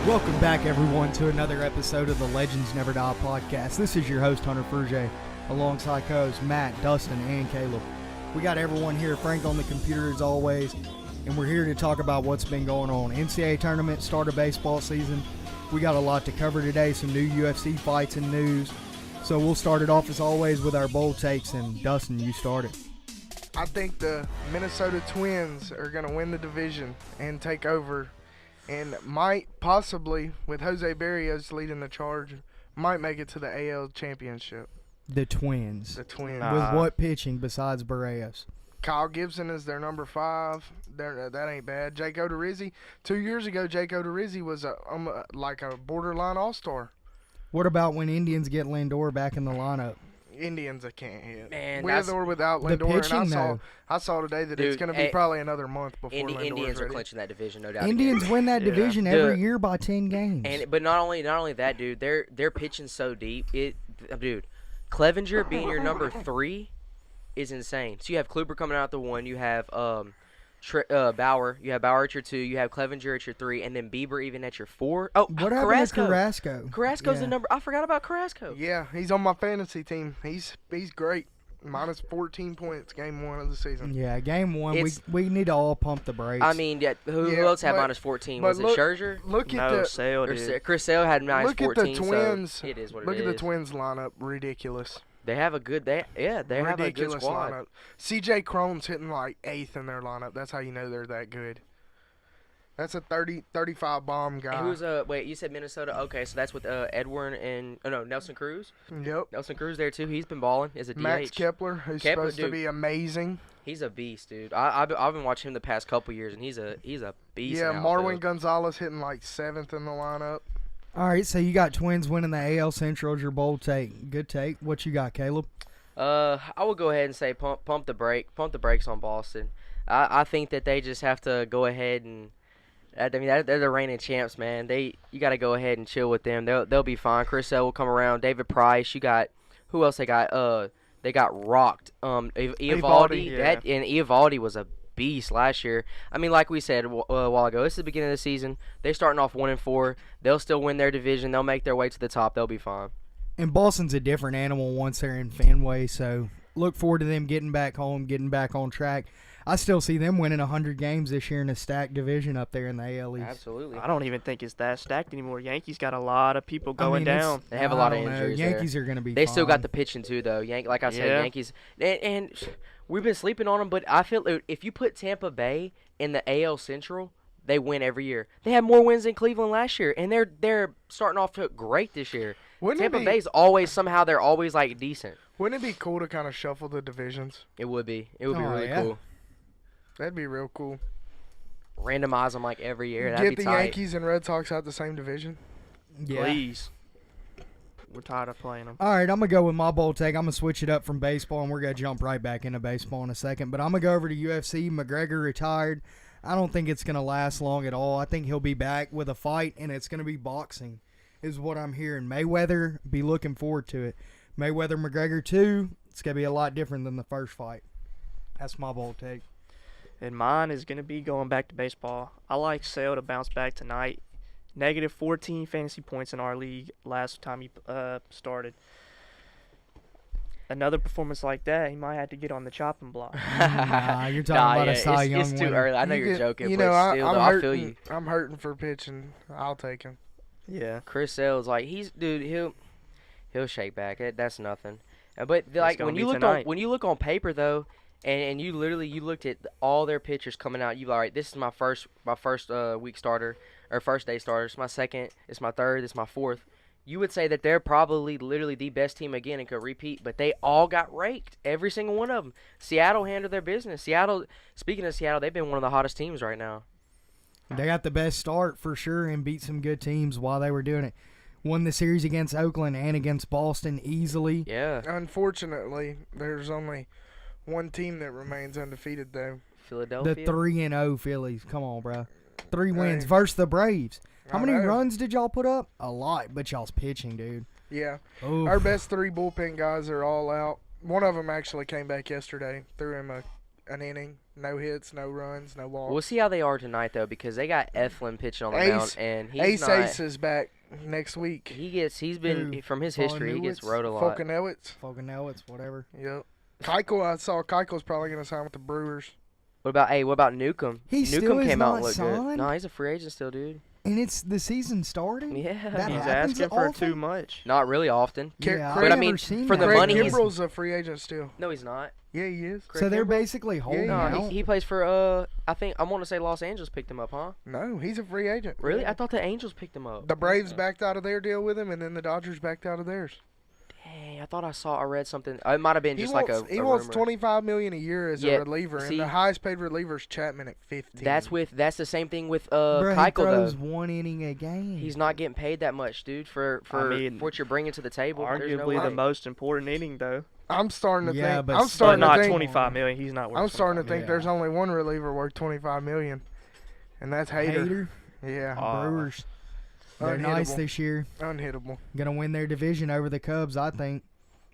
Welcome back, everyone, to another episode of the Legends Never Die podcast. This is your host, Hunter Frugé, alongside co-hosts Matt, Dustin, and Caleb. We got everyone here, Frank on the computer as always, and we're here to talk about what's been going on. NCAA tournament, start of baseball season. We got a lot to cover today, some new UFC fights and news. So we'll start it off as always with our bold takes, and Dustin, you started. I think the Minnesota Twins are going to win the division and take over, and might possibly, with Jose Barrios leading the charge, might make it to the AL championship. The Twins. The Twins. With what pitching besides Barrios? Kyle Gibson is their number 5. That ain't bad. Jake Odorizzi. 2 years ago, Jake Odorizzi was like a borderline all-star. What about when Indians get Lindor back in the lineup? Indians, I can't hit. Man, with or without Lindor. Pitching, and I saw today that it's going to be probably another month before Lindor's Indians ready. are clinching that division, no doubt. Indians win that division every year by 10 games. But not only that, dude, they're pitching so deep. Dude, Clevenger being your number 3 is insane. So you have Kluber coming out the 1, you have Bauer, you have Bauer at your 2, you have Clevenger at your 3, and then Bieber even at your 4. Oh, what happened to Carrasco? Carrasco's the number. I forgot about Carrasco. Yeah, he's on my fantasy team. He's great. Minus 14 points, game 1 of the season. Yeah, game 1. We need to all pump the brakes. I mean, who else had minus 14? Was it Scherzer? Chris Sale had minus 14. Look at the Twins. So it is what look it at is. the Twins lineup. Ridiculous. They have a good. They have a good squad. Lineup. C.J. Cron's hitting like 8th in their lineup. That's how you know they're that good. That's a 35 bomb guy. And who's wait? You said Minnesota. Okay, so that's with Edwin and Nelson Cruz. Yep. Nelson Cruz there too. He's been balling. Is a DH. Max Kepler, who's supposed to be amazing. He's a beast, dude. I've been watching him the past couple years, and he's a beast. Yeah, Marwin Gonzalez hitting like 7th in the lineup. All right, so you got Twins winning the AL Central as your bold take. Good take. What you got, Caleb? I would go ahead and say pump the brakes on Boston. I think that they just have to go ahead and. I mean, they're the reigning champs, man. You got to go ahead and chill with them. They'll be fine. Chris Sale will come around. David Price. You got who else? They got rocked. Eovaldi. Yeah. And Eovaldi was a beast last year. I mean, like we said a while ago, this is the beginning of the season. They're starting off 1-4. They'll still win their division. They'll make their way to the top. They'll be fine. And Boston's a different animal once they're in Fenway, so look forward to them getting back home, getting back on track. I still see them winning 100 games this year in a stacked division up there in the AL East. Absolutely. I don't even think it's that stacked anymore. Yankees got a lot of people going down. They have a lot of injuries. Yankees are going to be They fine. still got the pitching too, though. Like I said, Yankees. And we've been sleeping on them, but I feel if you put Tampa Bay in the AL Central, they win every year. They had more wins than Cleveland last year, and they're starting off to great this year. Tampa Bay's always somehow they're always like decent. Wouldn't it be cool to kind of shuffle the divisions? It would be. It would be really cool. That'd be real cool. Randomize them like every year. That'd Get be the tight. Yankees and Red Sox out the same division. Yeah. Please. We're tired of playing them. All right, I'm going to go with my bold take. I'm going to switch it up from baseball, and we're going to jump right back into baseball in a second. But I'm going to go over to UFC. McGregor retired. I don't think it's going to last long at all. I think he'll be back with a fight, and it's going to be boxing is what I'm hearing. Mayweather, be looking forward to it. Mayweather-McGregor 2, it's going to be a lot different than the first fight. That's my bold take. And mine is going to be going back to baseball. I like Sale to bounce back tonight. Negative 14 fantasy points in our league last time he started. Another performance like that, he might have to get on the chopping block. Nah, you're talking about a Cy Young It's too winner. early. I know you're joking, you but know, still, I feel you. I'm hurting for pitching. I'll take him. Yeah. Chris Sale's like he'll shake back. That's nothing. But like when you look on paper though, and you looked at all their pitchers coming out, you like, all right, this is my first week starter or first day starter. It's my second. It's my third. It's my fourth. You would say that they're probably literally the best team again and could repeat, but they all got raked. Every single one of them. Seattle handled their business. Speaking of Seattle, they've been one of the hottest teams right now. They got the best start for sure and beat some good teams while they were doing it. Won the series against Oakland and against Boston easily. Yeah. Unfortunately, there's only one team that remains undefeated, though. Philadelphia. The 3-0 Phillies. Come on, bro. 3 wins versus the Braves. How many runs did y'all put up? A lot, but y'all's pitching, dude. Yeah. Oof. Our best 3 bullpen guys are all out. One of them actually came back yesterday. Threw him an inning, no hits, no runs, no walks. We'll see how they are tonight though, because they got Eflin pitching on the mound, and he's Ace is back next week. He's been from his history. He gets rode a lot. Fulcanowitz, whatever. Yep. Keuchel, I saw Keuchel's probably gonna sign with the Brewers. What about Newcomb? Newcomb came out and looked good. No, he's a free agent still, dude. And it's the season starting? Yeah. That He's happens asking for often? too much. Not really often. Yeah, but I I've mean, never seen for the that. money, Craig he's Kimbrell's a free agent still. no, he's not. Yeah, he is. So they're Kimbrell? basically holding Yeah, out. No, he plays for I want to say Los Angeles picked him up, huh? No, he's a free agent. Really? I thought the Angels picked him up. The Braves backed out of their deal with him, and then the Dodgers backed out of theirs. Dang, I read something. It might have been just like a He wants rumor. $25 million a year as a reliever, see, and the highest paid reliever is Chapman at 15. That's the same thing with Bro, he Keuchel throws though. 1 inning a game. He's not getting paid that much, dude, for what you're bringing to the table. There's no Arguably way. the most important inning, though. I'm starting to think. but I'm but starting But to not think. $25 million. He's not worth. I'm starting to think Yeah. there's only one reliever worth $25 million, and that's Hader. Yeah, Brewers. They're nice Unhittable. this year. Unhittable. Gonna win their division over the Cubs, I think.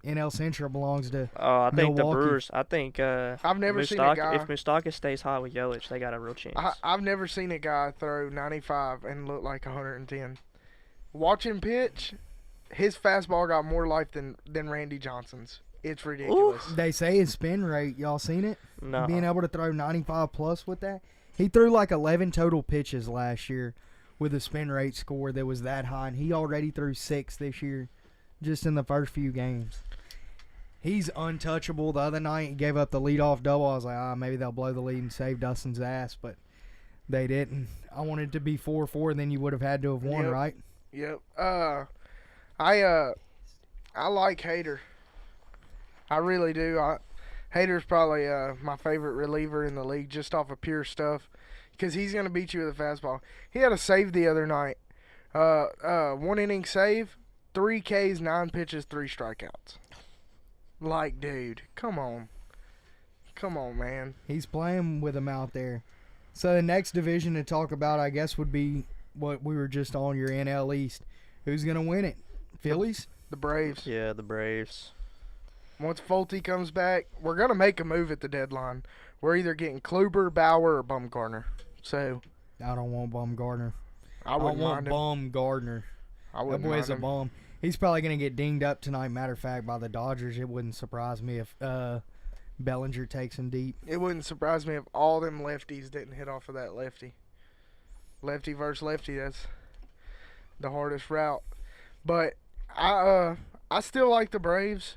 NL Central belongs to I think the Milwaukee. Brewers. I think. I've never seen a guy. If Moustakas stays hot with Yelich, they got a real chance. I've never seen a guy throw 95 and look like 110. Watching pitch, his fastball got more life than Randy Johnson's. It's ridiculous. They say his spin rate. Y'all seen it? No. Being able to throw 95 plus with that. He threw like 11 total pitches last year with a spin rate score that was that high, and he already threw 6 this year just in the first few games. He's untouchable. The other night, he gave up the leadoff double. I was like, maybe they'll blow the lead and save Dustin's ass, but they didn't. I wanted it to be 4-4, then you would have had to have won, Yep. right? Yep. I like Hader. I really do. Hader's probably my favorite reliever in the league just off of pure stuff because he's going to beat you with a fastball. He had a save the other night. 1 inning save, 3 Ks, 9 pitches, 3 strikeouts. Like, dude, come on. Come on, man. He's playing with him out there. So the next division to talk about, I guess, would be what we were just on, your NL East. Who's going to win it? Phillies? The Braves. Yeah, the Braves. Once Fulte comes back, we're going to make a move at the deadline. We're either getting Kluber, Bauer, or Bumgarner. So I don't want Bumgarner. I wouldn't want mind him. Bumgarner. I That wouldn't boy's mind a him. bum. He's probably going to get dinged up tonight, matter of fact, by the Dodgers. It wouldn't surprise me if Bellinger takes him deep. It wouldn't surprise me if all them lefties didn't hit off of that lefty. Lefty versus lefty, that's the hardest route. But I still like the Braves,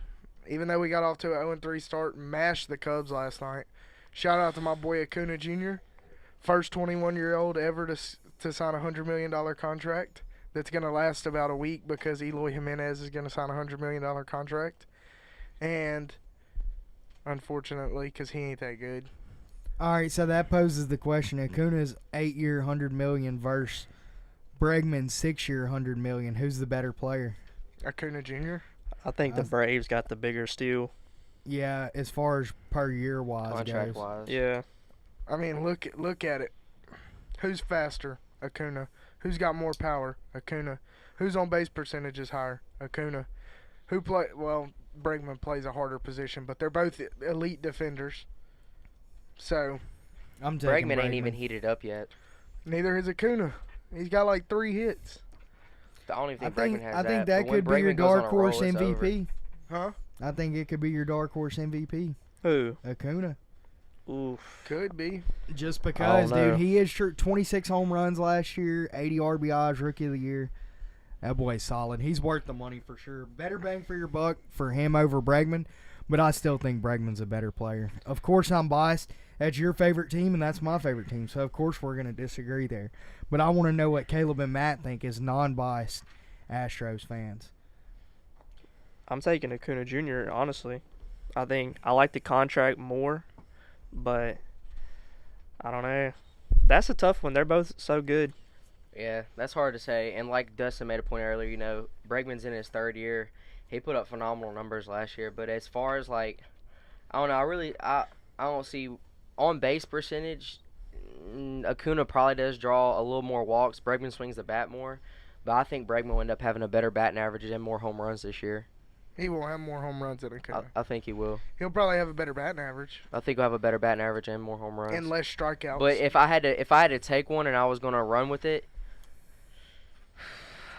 even though we got off to an 0-3 start and mashed the Cubs last night. Shout out to my boy Acuna Jr., first 21-year-old ever to sign a $100 million contract that's going to last about a week because Eloy Jimenez is going to sign a $100 million contract. And unfortunately, because he ain't that good. All right, so that poses the question. Acuna's 8-year, $100 million versus Bregman's 6-year, $100 million. Who's the better player? Acuna Jr.? I think the Braves got the bigger steal. Yeah, as far as per year wise Contract goes. wise. Yeah. I mean, look at it. Who's faster? Acuna. Who's got more power? Acuna. Whose on base percentage is higher? Acuna. Bregman plays a harder position, but they're both elite defenders. So I'm taking Bregman ain't even heated up yet. neither is Acuna. He's got like 3 hits. I don't even I think think Bregman has I think that but when could be your Bregman goes on dark a roll, horse it's over. MVP. Huh? I think it could be your dark horse MVP. Who? Acuna. Oof. Could be. Just because, know. dude, he is 26 home runs last year, 80 RBIs, Rookie of the Year. That boy's solid. He's worth the money for sure. Better bang for your buck for him over Bregman, but I still think Bregman's a better player. Of course, I'm biased. That's your favorite team, and that's my favorite team, so of course we're going to disagree there. But I want to know what Caleb and Matt think as non-biased Astros fans. I'm taking Acuna Jr., honestly. I think I like the contract more, but I don't know. That's a tough one. They're both so good. Yeah, that's hard to say. And like Dustin made a point earlier, Bregman's in his 3rd year. He put up phenomenal numbers last year. But as far as I don't know. I don't see on base percentage. Acuna probably does draw a little more walks. Bregman swings the bat more, but I think Bregman will end up having a better batting average and more home runs this year. He will have more home runs than Acuna. I think he will. He'll probably have a better batting average I think he'll have a better batting average and more home runs. and less strikeouts. But if I had to take one and I was gonna run with it,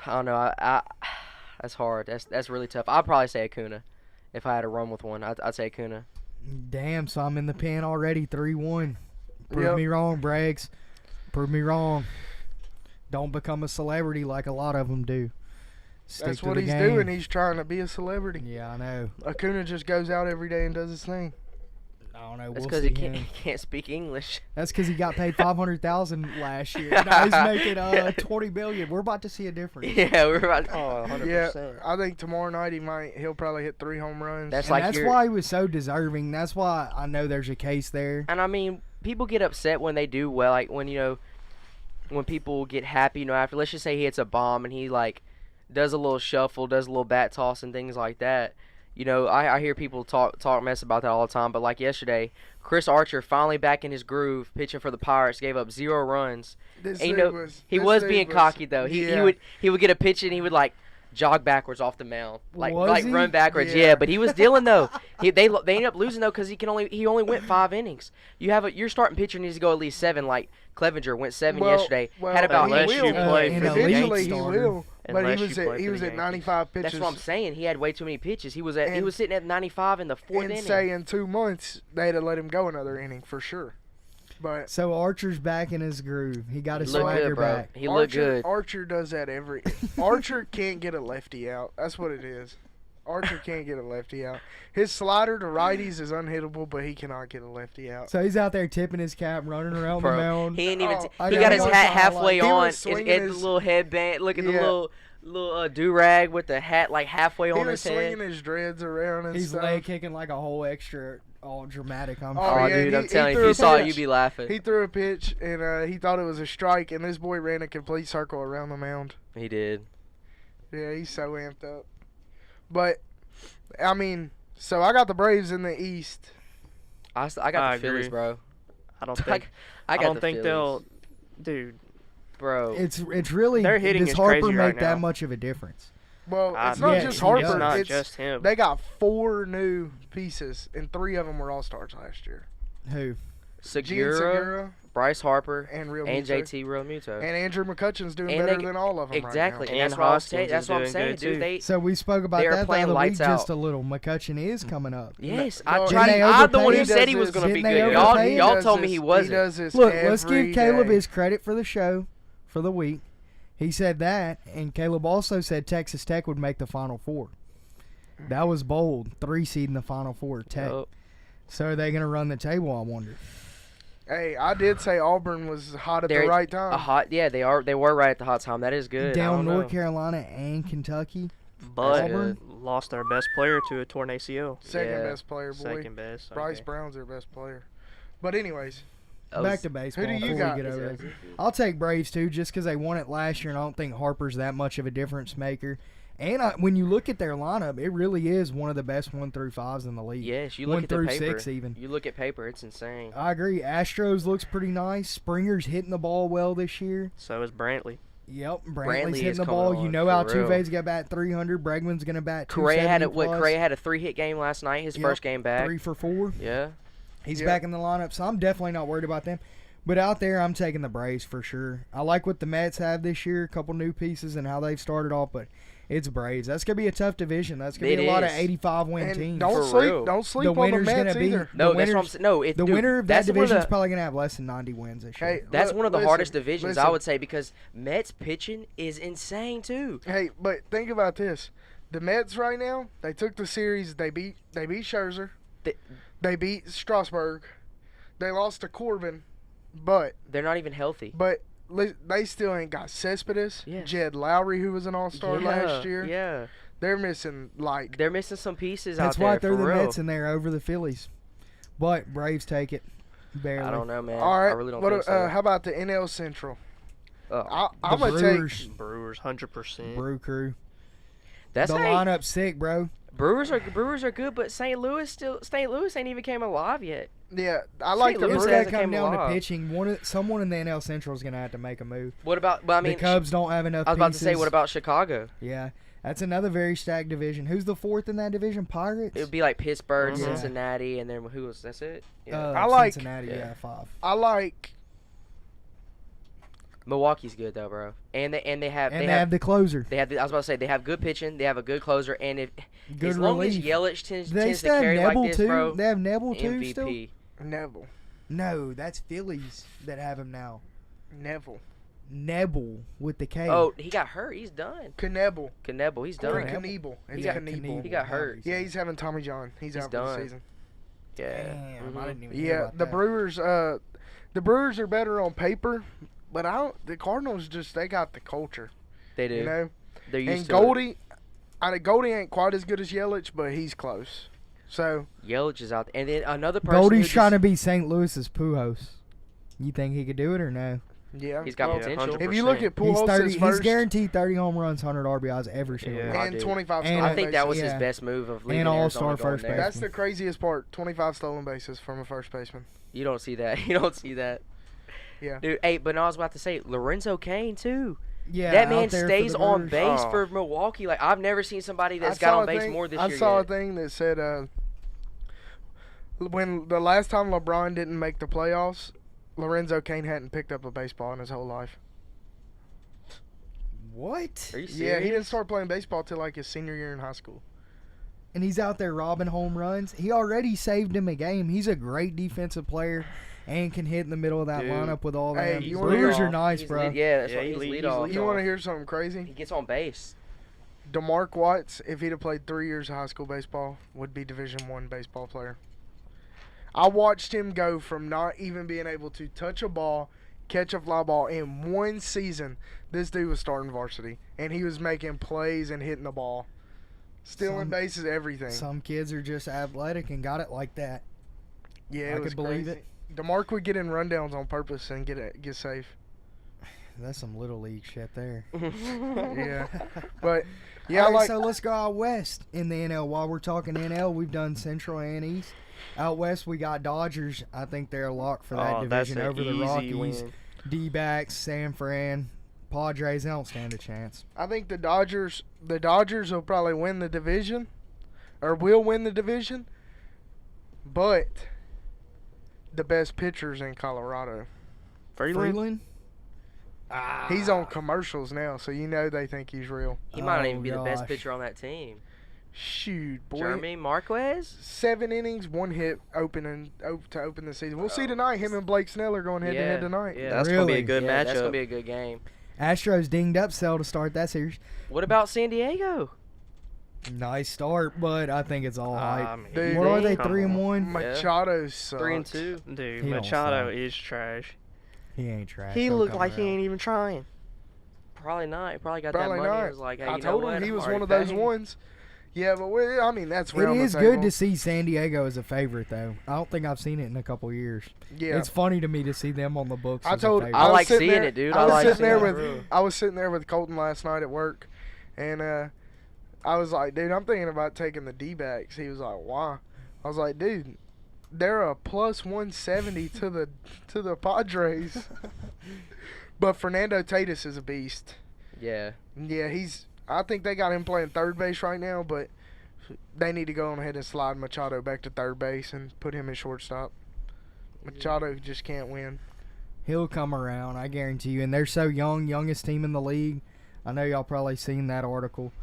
I don't know. I that's hard. That's really tough. I'd probably say Acuna. If I had to run with one, I'd say Acuna. Damn, so I'm in the pen already, 3-1. Prove Yep. me wrong, Braggs. Prove me wrong. Don't become a celebrity like a lot of them do. Stick That's to what the he's game. doing. He's trying to be a celebrity. Yeah, I know. Acuna just goes out every day and does his thing. I don't know. That's We'll because see he him. can't speak English. That's because he got paid $500,000 last year. Now he's making $20 million. We're about to see a difference. Yeah, we're about. Oh, 100%. Yeah, I think tomorrow night he'll probably hit 3 home runs. That's And like that's you're- why he was so deserving. That's why I know there's a case there. And I mean, people get upset when they do well. Like when when people get happy, after let's just say he hits a bomb and he like does a little shuffle, does a little bat toss and things like that. I hear people talk mess about that all the time. But like yesterday, Chris Archer finally back in his groove, pitching for the Pirates, gave up 0 runs. This And dude he this was dude being cocky though. He would get a pitch and he would like jog backwards off the mound, like Was he? run backwards. Yeah. Yeah, but he was dealing though. They ended up losing though because he only went 5 innings. Your starting pitcher needs to go at least 7. Like Clevenger went 7 yesterday. Had about he unless will. you play in for a the league Eventually he starter. will. But Unless he you was play at, he for was the at Yankees. 95 pitches. That's what I'm saying. He had way too many pitches. He was sitting at 95 in the 4th and inning. say in 2 months they'd have let him go another inning for sure. But So Archer's back in his groove. He got his He looked swagger good, bro. back. He looked good. Archer does that every. Archer can't get a lefty out. That's what it is. Archer can't get a lefty out. His slider to righties is unhittable, but he cannot get a lefty out. So he's out there tipping his cap, running around Bro, the mound. he ain't even. Oh, I He got got his one hat highlight. halfway He on. was It's swinging the his- little headband. Look at Yeah. the little do rag with the hat like halfway He on was his swinging head. his dreads around and He's stuff. leg kicking like a whole extra, all dramatic. I'm Oh, Oh, yeah, dude, he- I'm he telling you, threw if a you saw it, pitch. you'd be laughing. He threw a pitch and he thought it was a strike, and this boy ran a complete circle around the mound. He did. Yeah, he's so amped up. But I mean, so I got the Braves in the East. I got I the Phillies, agree. bro. I don't I think. got I don't the think Phillies. they'll. Dude, Bro. It's really. Their hitting does is Harper crazy make right that now. much of a difference? Well, I it's not yes, just he Harper. does. it's not It's just him. They got 4 new pieces, and 3 of them were all stars last year. Who? Gene Segura, Segura Bryce Harper, and Real and Muto. JT Realmuto. And Andrew McCutcheon's doing And better they- than all of them Exactly. right And And that's what I'm Hoskins saying. That's is what I'm doing saying, good, dude. too. They So we spoke about They are that the playing other week lights just out. a little. McCutcheon is coming up. Yes, No, I no, tried. they I'm the one overpay who him? said he was going to be Didn't they good. overpay him? Y'all told me he He wasn't. does this Look, let's every give Caleb day. his credit for the show for the week. He said that, and Caleb also said Texas Tech would make the Final Four. That was bold. 3 seed in the Final Four, Tech. Yup. So are they going to run the table, I wonder? Hey, I did say Auburn was hot at They're the right time. They were right at the hot time. That is good. I Down don't North know. Carolina and Kentucky. But Auburn? lost their best player to a torn ACL. Second Yeah. best player, boy. Second best. Bryce okay. Brown's their best player. But anyways, Back to baseball who do you before got? we get over there. I'll take Braves too, just because they won it last year, and I don't think Harper's that much of a difference maker. And when you look at their lineup, it really is one of the best 1 through 5s in the league. Yes, you 1 look at the through paper. 6 even. You look at paper, it's insane. I agree. Astros looks pretty nice. Springer's hitting the ball well this year. So is Brantley. Yep, Brantley's Brantley hitting is the coming ball. You on, know for real. Altuve's gonna bat 300. Bregman's gonna bat 270 Correa had a plus. 3-hit game last night. His Yep, first game back. 3 for 4. Yeah. He's Yep. back in the lineup, so I'm definitely not worried about them. But out there, I'm taking the Braves for sure. I like what the Mets have this year, a couple new pieces and how they've started off, but it's Braves. That's going to be a tough division. That's going to be It a lot of is. 85-win and teams. don't For sleep, real. don't sleep The on the winner's Mets gonna be- either. No, The that's what I'm winners- saying. No, the dude, winner of that that's one division is the- probably going to have less than 90 wins this year. Hey, That's one of the listen, hardest divisions, I listen. would say, because Mets pitching is insane too. Hey, but think about this: the Mets right now, they took the series. They beat Scherzer. They- They beat Strasburg. They lost to Corbin, but They're not even healthy. they still ain't got Cespedes, Yeah. Jed Lowry, who was an All-Star last year. Yeah, They're missing like they're missing some pieces That's out why I there. throw For the real. Mets in there over the Phillies. But Braves take it. Barely. I don't know, man. all right. I really don't what, think so. how about the NL Central? Oh, I'm The gonna take. Brewers, Brewers, 100%. Brew Crew. that's the how you- lineup's sick, bro. Brewers are good, but St. Louis ain't even came alive yet. Yeah, I like the Louis It's Brewers. got hasn't to come came down to alive. pitching. Someone in the NL Central is going to have to make a move. What about? But I mean, the Cubs don't have enough. I was about to say, pieces. what about Chicago? Yeah, that's another very stacked division. Who's the fourth in that division? Pirates. It would be like Pittsburgh, Mhm. Cincinnati, and then who was? That's it. Yeah. I like- Cincinnati. yeah. Yeah, 5. I like. Milwaukee's good though, bro. And they have And they have the closer. I was about to say they have good pitching. They have a good closer, and if Good as long relief. as Yelich tends They to still have carry Neville like this, too. bro, They have Neville too MVP. still. Neville. No, that's Phillies that have him now. Neville. Nebel with the K. Oh, he got hurt. He's done. Knebel. Knebel, he's Or done. Knievel. It's got Knievel. He got hurt. Yeah, he's having Tommy John. He's out for done. the season. Yeah. Damn, I Mhm. didn't even hear Yeah, about the that. Brewers. The Brewers are better on paper, but the Cardinals they got the culture. They do. You know. They're used And to it. Goldie ain't quite as good as Yelich, but he's close. So Yelich is out there. And then another person. Goldie's trying to be St. Louis's Pujols. You think he could do it or no? yeah, He's got Well, potential. If you look at He's Pujols' He's first guaranteed 30 home runs, 100 RBIs every single Yeah. year. I and do. 25 And stolen I think that was bases. his Yeah. best move of leaving And Arizona all-star going first there. That's the craziest part. 25 stolen bases from a first baseman. You don't see that. You don't see that. Yeah. Dude, hey, but no, I was about to say Lorenzo Cain too. Yeah, That out man there for stays the on Brewers. base Oh. for Milwaukee. Like I've never seen somebody that's I got saw on a base thing- more this I year. saw yet. a thing that said when the last time LeBron didn't make the playoffs, Lorenzo Cain hadn't picked up a baseball in his whole life. What? Are you Yeah, serious? he didn't start playing baseball till like his senior year in high school. And he's out there robbing home runs. He already saved him a game. He's a great defensive player and can hit in the middle of that Dude. lineup with all Hey, that. you wanna Brewers hear- are nice, He's bro. lead- yeah, that's Yeah, what he he's lead- lead he's off. lead You want to off. hear something He crazy? gets on base. DeMarc Watts, if he'd have played 3 years of high school baseball, would be Division I baseball player. I watched him go from not even being able to touch a ball, catch a fly ball in one season. This dude was starting varsity, and he was making plays and hitting the ball. Stealing Some- bases, everything. Some kids are just athletic and got it like that. Yeah, I it was could believe crazy. it. DeMarc would get in rundowns on purpose and get safe. That's some little league shit there. Yeah, but yeah, All right, like so let's go out west in the NL. While we're talking NL, we've done Central and East. Out west, we got Dodgers. I think they're a lock for that Oh, that's division an over the easy Rockies, win. D-backs, San Fran, Padres. They don't stand a chance. I think the Dodgers will probably win the division, or will win the division. But the best pitcher's in Colorado. Freeland? He's on commercials now, so you know they think he's real. He might not Oh, even be the best gosh. pitcher on that team. Shoot, boy. Jeremy Marquez? 7 innings, 1 hit to open the season. We'll see tonight. Him and Blake Snell are going head to head tonight. Yeah, That's gonna be a Really? good yeah, matchup. that's gonna be a good game. Astros dinged up Sell to start that series. What about San Diego? Nice start, but I think it's all hype. I mean, Dude, What are they, come 3-1? Machado sucks. 3-2. Dude, He don't Machado suck. is trash. He ain't trash. He He'll looked come like he around. ain't even trying. Probably not. He probably got Probably that money. not. It was like, hey, I you know told what? him he I'm was already one of those paid. ones. Yeah, but I mean that's It round is the good table. to see San Diego as a favorite, though. I don't think I've seen it in a couple years. Yeah, It's funny to me to see them on the books. I as a told. favorite. I was like sitting seeing there- it, dude. I I was like sitting there seeing with it. I was sitting there with Colton last night at work, and I was like, dude, I'm thinking about taking the D-backs. He was like, why? I was like, dude, they're a plus 170 to the Padres. But Fernando Tatis is a beast. Yeah. Yeah, I think they got him playing third base right now, but they need to go on ahead and slide Machado back to third base and put him in shortstop. Machado just can't win. He'll come around, I guarantee you. And they're so young, youngest team in the league. I know y'all probably seen that article.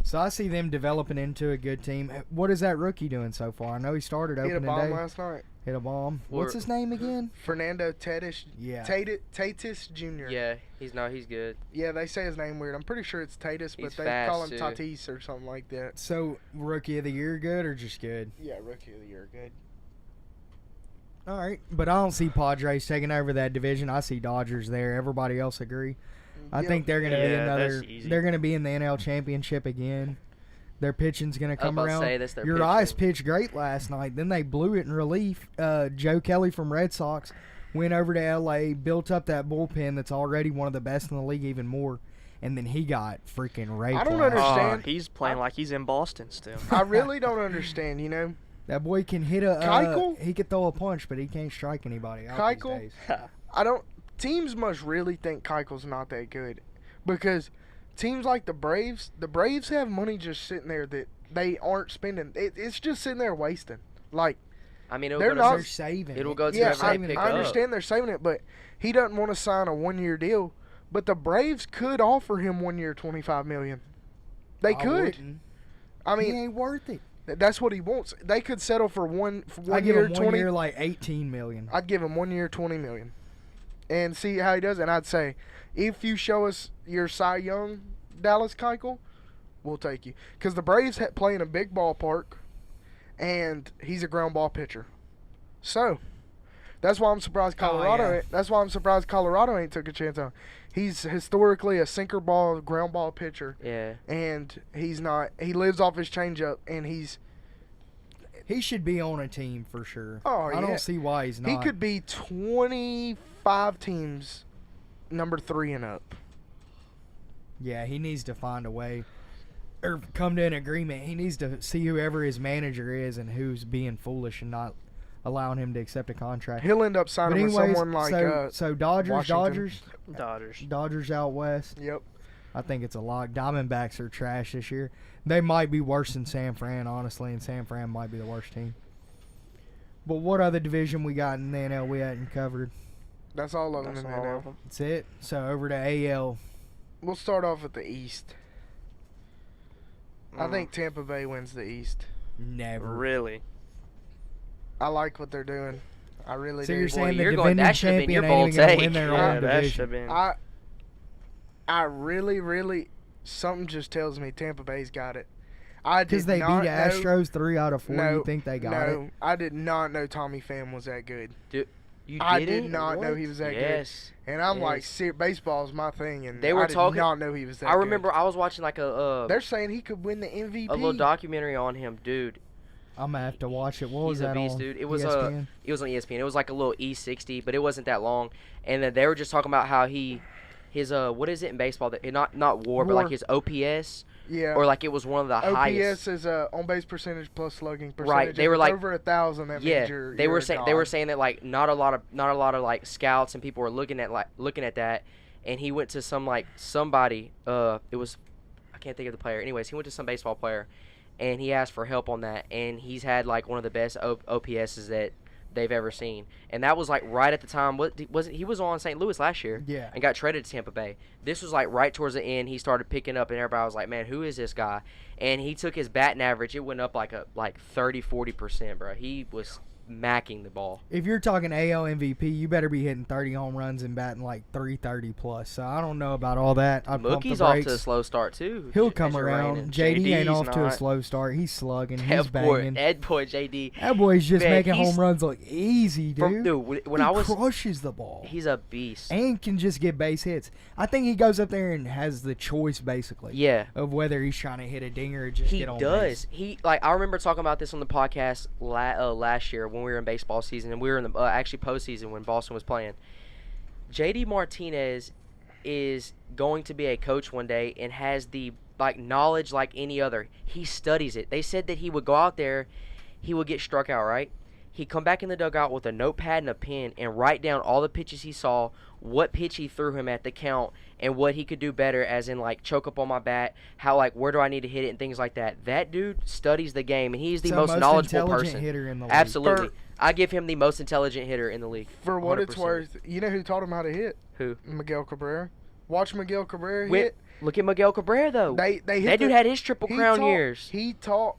So I see them developing into a good team. What is that rookie doing so far? I know he started Hit a opening bomb day. last night. Hit a bomb. What's Or- his name again? Fernando Tatis. Yeah. Tatis Jr. Yeah. He's good. Yeah, they say his name weird. I'm pretty sure it's Tatis, but He's they fast, call him too. Tatis or something like that. So, rookie of the year good or just good? Yeah, rookie of the year, good. All right. But I don't see Padres taking over that division. I see Dodgers there. Everybody else agree. I Yep. think they're going to be Yeah, another. that's easy. They're going to be in the NL Championship again. Their pitching's going to I was come about to around. say, that's their Your eyes pitching. pitched great last night. Then they blew it in relief. Joe Kelly from Red Sox went over to L.A., built up that bullpen that's already one of the best in the league even more, and then he got freaking raped. I don't last year. understand. He's playing like he's in Boston still. I really don't understand, you know. That boy can hit a. Keuchel? He could throw a punch, but he can't strike anybody out these Keuchel? days. I don't. Teams must really think Keuchel's not that good, because teams like the Braves have money just sitting there that they aren't spending. It's just sitting there wasting. Like, I mean, They're saving. It'll go to yeah, whoever they pick I up. understand they're saving it, but he doesn't want to sign a 1-year deal. But the Braves could offer him 1 year, $25 million. They could. Wouldn't. I He mean, ain't worth it. that's what he wants. They could settle for one I give year, him 1 $20. year like $18 million. I'd give him 1 year, $20 million, and see how he does. And I'd say, if you show us your Cy Young, Dallas Keuchel, we'll take you. Because the Braves play in a big ballpark, and he's a ground ball pitcher. So that's why I'm surprised Colorado. yeah. That's why I'm surprised Colorado ain't took a chance on him. He's historically a sinker ball, ground ball pitcher, Yeah. and he's not. He lives off his changeup, and He should be on a team for sure. Oh, I yeah. don't see why he's not. he could be 25 teams, number 3 and up. Yeah, he needs to find a way or come to an agreement. He needs to see whoever his manager is and who's being foolish and not allowing him to accept a contract. He'll end up But signing with anyways, someone like so Dodgers, Washington. Dodgers out west. Yep. I think it's a lock. Diamondbacks are trash this year. They might be worse than San Fran, honestly, and San Fran might be the worst team. But what other division we got in the NL we hadn't covered? That's all of them That's in all there of now. them. That's it. So over to AL. We'll start off with the East. I Mm. think Tampa Bay wins the East. Never. Really? I like what they're doing. I really So do. you're saying the you're going- defending that should've been champion your ain't bold even gonna take. win their Yeah, own that should division? have been. I really, something just tells me Tampa Bay's got it. I Because did they beat not the know. Astros 3 out of 4. No, You think they got it? no, I did not know Tommy Pham was that good. You I didn't? did not know What? he was that good. Yes. And I'm like, Yes. baseball's my thing, and They were I did talking- not know he was that I good. remember I was watching like a They're saying he could win the MVP. little documentary on him, dude. I'm going to have to watch it. What was He's a that beast, on? dude. It was ESPN? It was on ESPN. It was like a little E60, but it wasn't that long. And then they were just talking about how his what is it in baseball that not WAR, but WAR. like his OPS Yeah. or like it was one of the OPS highest. is on base percentage plus slugging percentage. Right, they If were it's like- over 1,000. That Yeah, means you're they were a saying god. that like not a lot of like scouts and people were looking at that, and he went to somebody it was I can't think of the player. Anyways, he went to some baseball player, and he asked for help on that, and he's had like one of the best OPSs that they've ever seen, and that was like right at the time. He was on St. Louis last year, Yeah. and got traded to Tampa Bay. This was like right towards the end. He started picking up, and everybody was like, "Man, who is this guy?" And he took his batting average. It went up like 30-40%, bro. He was macking the ball. If you're talking AL MVP, you better be hitting 30 home runs and batting like 330 plus. So I don't know about all that. I'd pump the Mookie's off brakes. to a slow start too. He'll as come you're around. raining. JD ain't JD's off to a not. slow start. He's slugging. He's That boy, banging. that boy JD. That boy's just Man, making he's- home runs look easy, dude. When he I was, crushes the ball he's a beast. and can just get base hits. I think he goes up there and has the choice basically Yeah, of whether he's trying to hit a dinger or just he get on does. base. He I remember talking about this on the podcast last year when we were in baseball season, and we were in the actually postseason when Boston was playing. JD Martinez is going to be a coach one day and has the knowledge like any other. He studies it. They said that he would go out there, he would get struck out, right? He'd come back in the dugout with a notepad and a pen and write down all the pitches he saw, what pitch he threw him at the count, and what he could do better, as in choke up on my bat, how where do I need to hit it and things like that. That dude studies the game, and he's the So most knowledgeable intelligent person. hitter in the league. Absolutely. I give him the most intelligent hitter in the league. For what it's 100%. worth, you know who taught him how to hit? Who? Miguel Cabrera. Watch Miguel Cabrera Wait, hit. look at Miguel Cabrera, though. They hit that dude had his Triple he Crown taught- years. He taught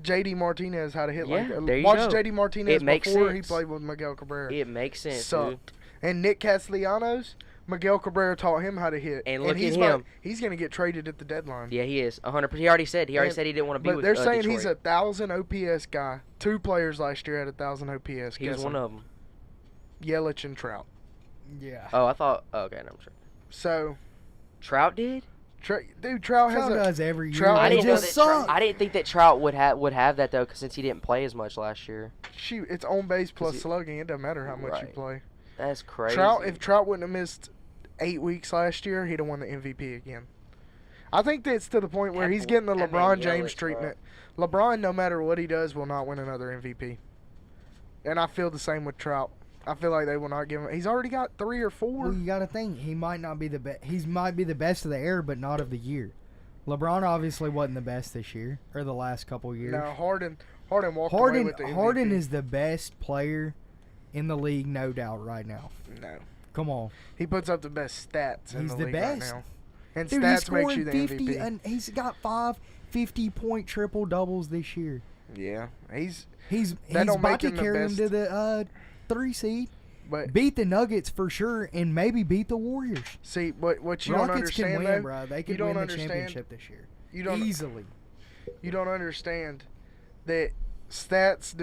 JD Martinez how to hit like Yeah, that. there you Watch go. JD Martinez It makes before he sense. played with Miguel Cabrera. It makes sense, dude. Sucked. And Nick Castellanos, Miguel Cabrera taught him how to hit. And look he's at him. He's going to get traded at the deadline. Yeah, he is 100%. He already said he didn't want to be But with they're saying Detroit. he's a 1,000 OPS guy. 2 players last year had 1,000 OPS. He was Guess one them. of them. Yelich and Trout. Yeah. Oh, I thought. Oh, okay, no, I'm sure. So, Trout did. Trout has Trout a. does every year. Trout- I They didn't know just that. suck. I didn't think that Trout would have that though, 'cause since he didn't play as much last year. Shoot, it's on base plus he- slugging. It doesn't matter how much you Right. play. That's crazy. If Trout wouldn't have missed 8 weeks last year, he'd have won the MVP again. I think that's to the point where he's getting the LeBron James treatment. LeBron, no matter what he does, will not win another MVP. And I feel the same with Trout. I feel like they will not give him. He's already got 3 or 4. Well, you got to think he might not be the best. He might be the best of the era, but not of the year. LeBron obviously wasn't the best this year or the last couple years. No, Harden walked away with the MVP. Harden is the best player in the league, no doubt, right now. No. Come on. He puts up the best stats in the league best. right now. And Dude, stats makes you the 50, MVP. and he's got 5 50-point triple-doubles this year. Yeah. He's about to carry him to the 3 seed. But beat the Nuggets for sure, and maybe beat the Warriors. See, what you Rockets don't understand, can win, bro. They could win the understand, championship this year. Easily. You don't understand that stats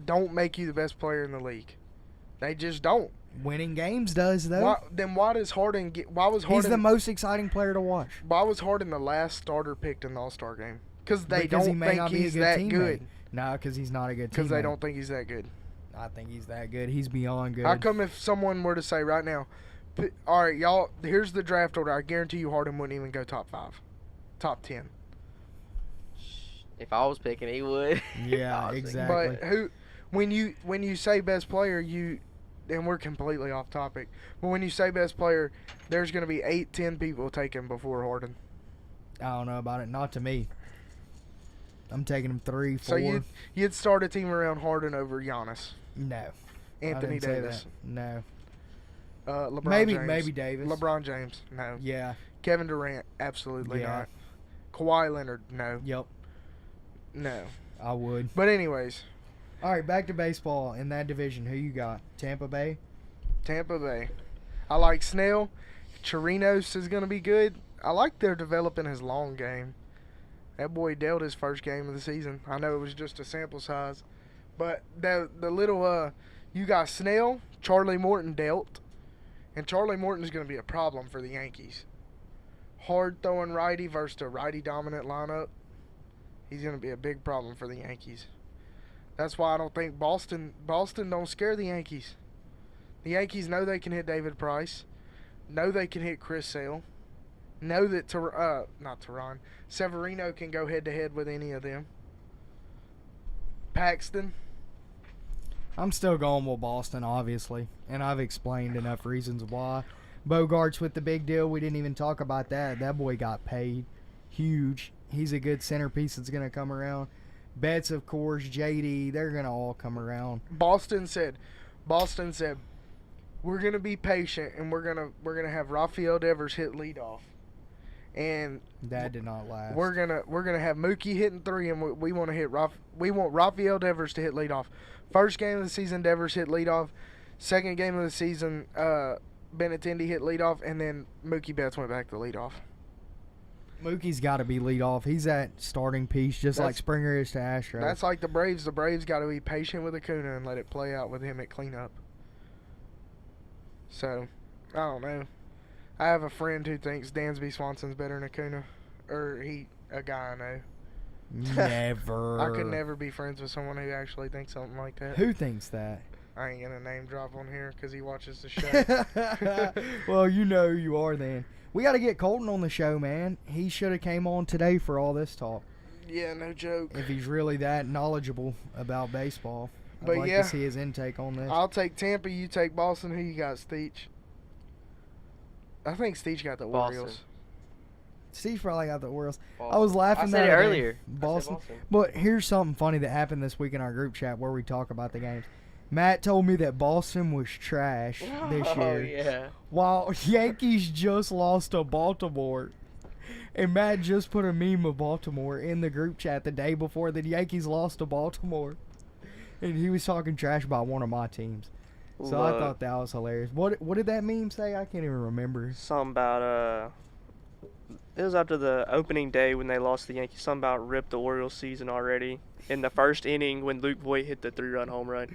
don't make you the best player in the league. They just don't. Winning games does, though. Why does Harden get? Why was Harden? He's the most exciting player to watch. Why was Harden the last starter picked in the All-Star game? Because they don't think he's that good. No, because he's not a good teammate. Because they don't think he's that good. I think he's that good. He's beyond good. How come if someone were to say right now, all right, y'all, here's the draft order, I guarantee you Harden wouldn't even go top 5, top 10. If I was picking, he would. Yeah, exactly. But when you say best player, and we're completely off topic, but when you say best player, there's going to be 8-10 people taken before Harden. I don't know about it. Not to me. I'm taking him 3, 4. So you'd start a team around Harden over Giannis? No. Anthony Davis? No. LeBron James? Maybe Davis. LeBron James? No. Yeah. Kevin Durant? Absolutely not. Kawhi Leonard? No. Yep. No. I would. But anyways. All right, back to baseball. In that division, who you got? Tampa Bay? Tampa Bay. I like Snell. Chirinos is going to be good. I like they're developing his long game. That boy dealt his first game of the season. I know it was just a sample size. But the little, you got Snell, Charlie Morton dealt. And Charlie Morton is going to be a problem for the Yankees. Hard throwing righty versus a righty dominant lineup. He's going to be a big problem for the Yankees. That's why I don't think Boston don't scare the Yankees. The Yankees know they can hit David Price. Know they can hit Chris Sale. Know that Severino can go head-to-head with any of them. Paxton. I'm still going with Boston, obviously, and I've explained enough reasons why. Bogarts with the big deal. We didn't even talk about that. That boy got paid huge. He's a good centerpiece that's going to come around. Betts, of course, JD, they're going to all come around. Boston said, we're going to be patient, and we're going to have Rafael Devers hit leadoff. And that did not last. We're gonna have Mookie hitting 3, and we want Rafael Devers to hit leadoff. First game of the season, Devers hit leadoff. Second game of the season, Benintendi hit leadoff, and then Mookie Betts went back to leadoff. Mookie's got to be leadoff. He's that starting piece, just like Springer is to Astros. That's like the Braves. The Braves got to be patient with Acuna and let it play out with him at cleanup. So, I don't know. I have a friend who thinks Dansby Swanson's better than Acuna. A guy I know. Never. I could never be friends with someone who actually thinks something like that. Who thinks that? I ain't going to name drop on here because he watches the show. Well, you know who you are then. We got to get Colton on the show, man. He should have came on today for all this talk. Yeah, no joke. If he's really that knowledgeable about baseball. I'd like to see his intake on this. I'll take Tampa. You take Boston. Who you got, Steech? I think Steech got the Orioles. Steech probably got the Orioles. Boston. I was laughing. I said it earlier. Boston. But here's something funny that happened this week in our group chat where we talk about the games. Matt told me that Boston was trash this year. Oh, yeah. While Yankees just lost to Baltimore. And Matt just put a meme of Baltimore in the group chat the day before the Yankees lost to Baltimore. And he was talking trash about one of my teams. So I thought that was hilarious. What did that meme say? I can't even remember. Something about it was after the opening day when they lost the Yankees. Something about ripped the Orioles season already in the first inning when Luke Voit hit the 3-run home run.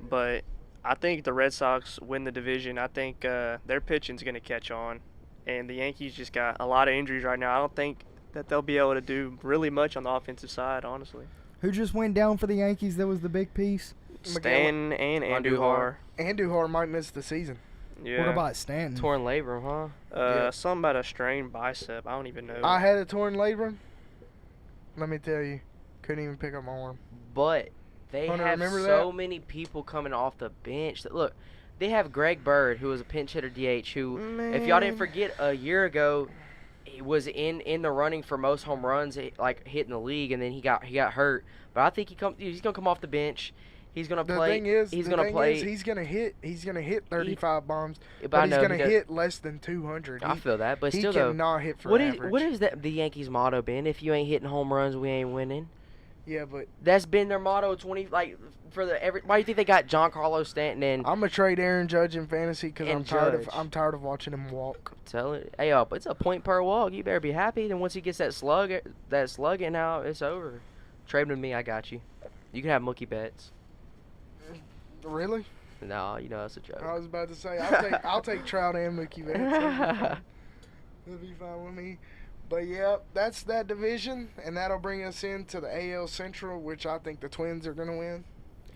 But I think the Red Sox win the division. I think their pitching's going to catch on, and the Yankees just got a lot of injuries right now. I don't think that they'll be able to do really much on the offensive side, honestly. Who just went down for the Yankees that was the big piece? Stan and Andujar. Andujar might miss the season. Yeah. What about Stanton? Torn labrum, huh? Yeah. Something about a strained bicep. I don't even know. I had a torn labrum. Let me tell you, couldn't even pick up my arm. But they Hunter, have remember so that? many people coming off the bench. Look, they have Greg Bird, who was a pinch hitter DH, who, if y'all didn't forget, a year ago, he was in the running for most home runs, like hitting the league, and then he got hurt. But I think he's gonna come off the bench. He's gonna play. He's gonna hit 35 bombs, But but I he's know gonna hit less than 200. I feel that, but he still though, cannot hit for what average. is that the Yankees motto been? If you ain't hitting home runs, we ain't winning. Yeah, but That's been their motto. Why do you think they got Giancarlo Stanton and? I'm gonna trade Aaron Judge in fantasy because And I'm tired of watching him walk. Tell it, hey, it's a point per walk. You better be happy. Then once he gets that slug in out, it's over. Trade him to me. I got you. You can have Mookie Betts. Really? No, you know that's a joke. I was about to say I'll take Trout and Mookie Betts. That'll be fine with me. But yeah, that's that division, and that'll bring us into the AL Central, which I think the Twins are gonna win.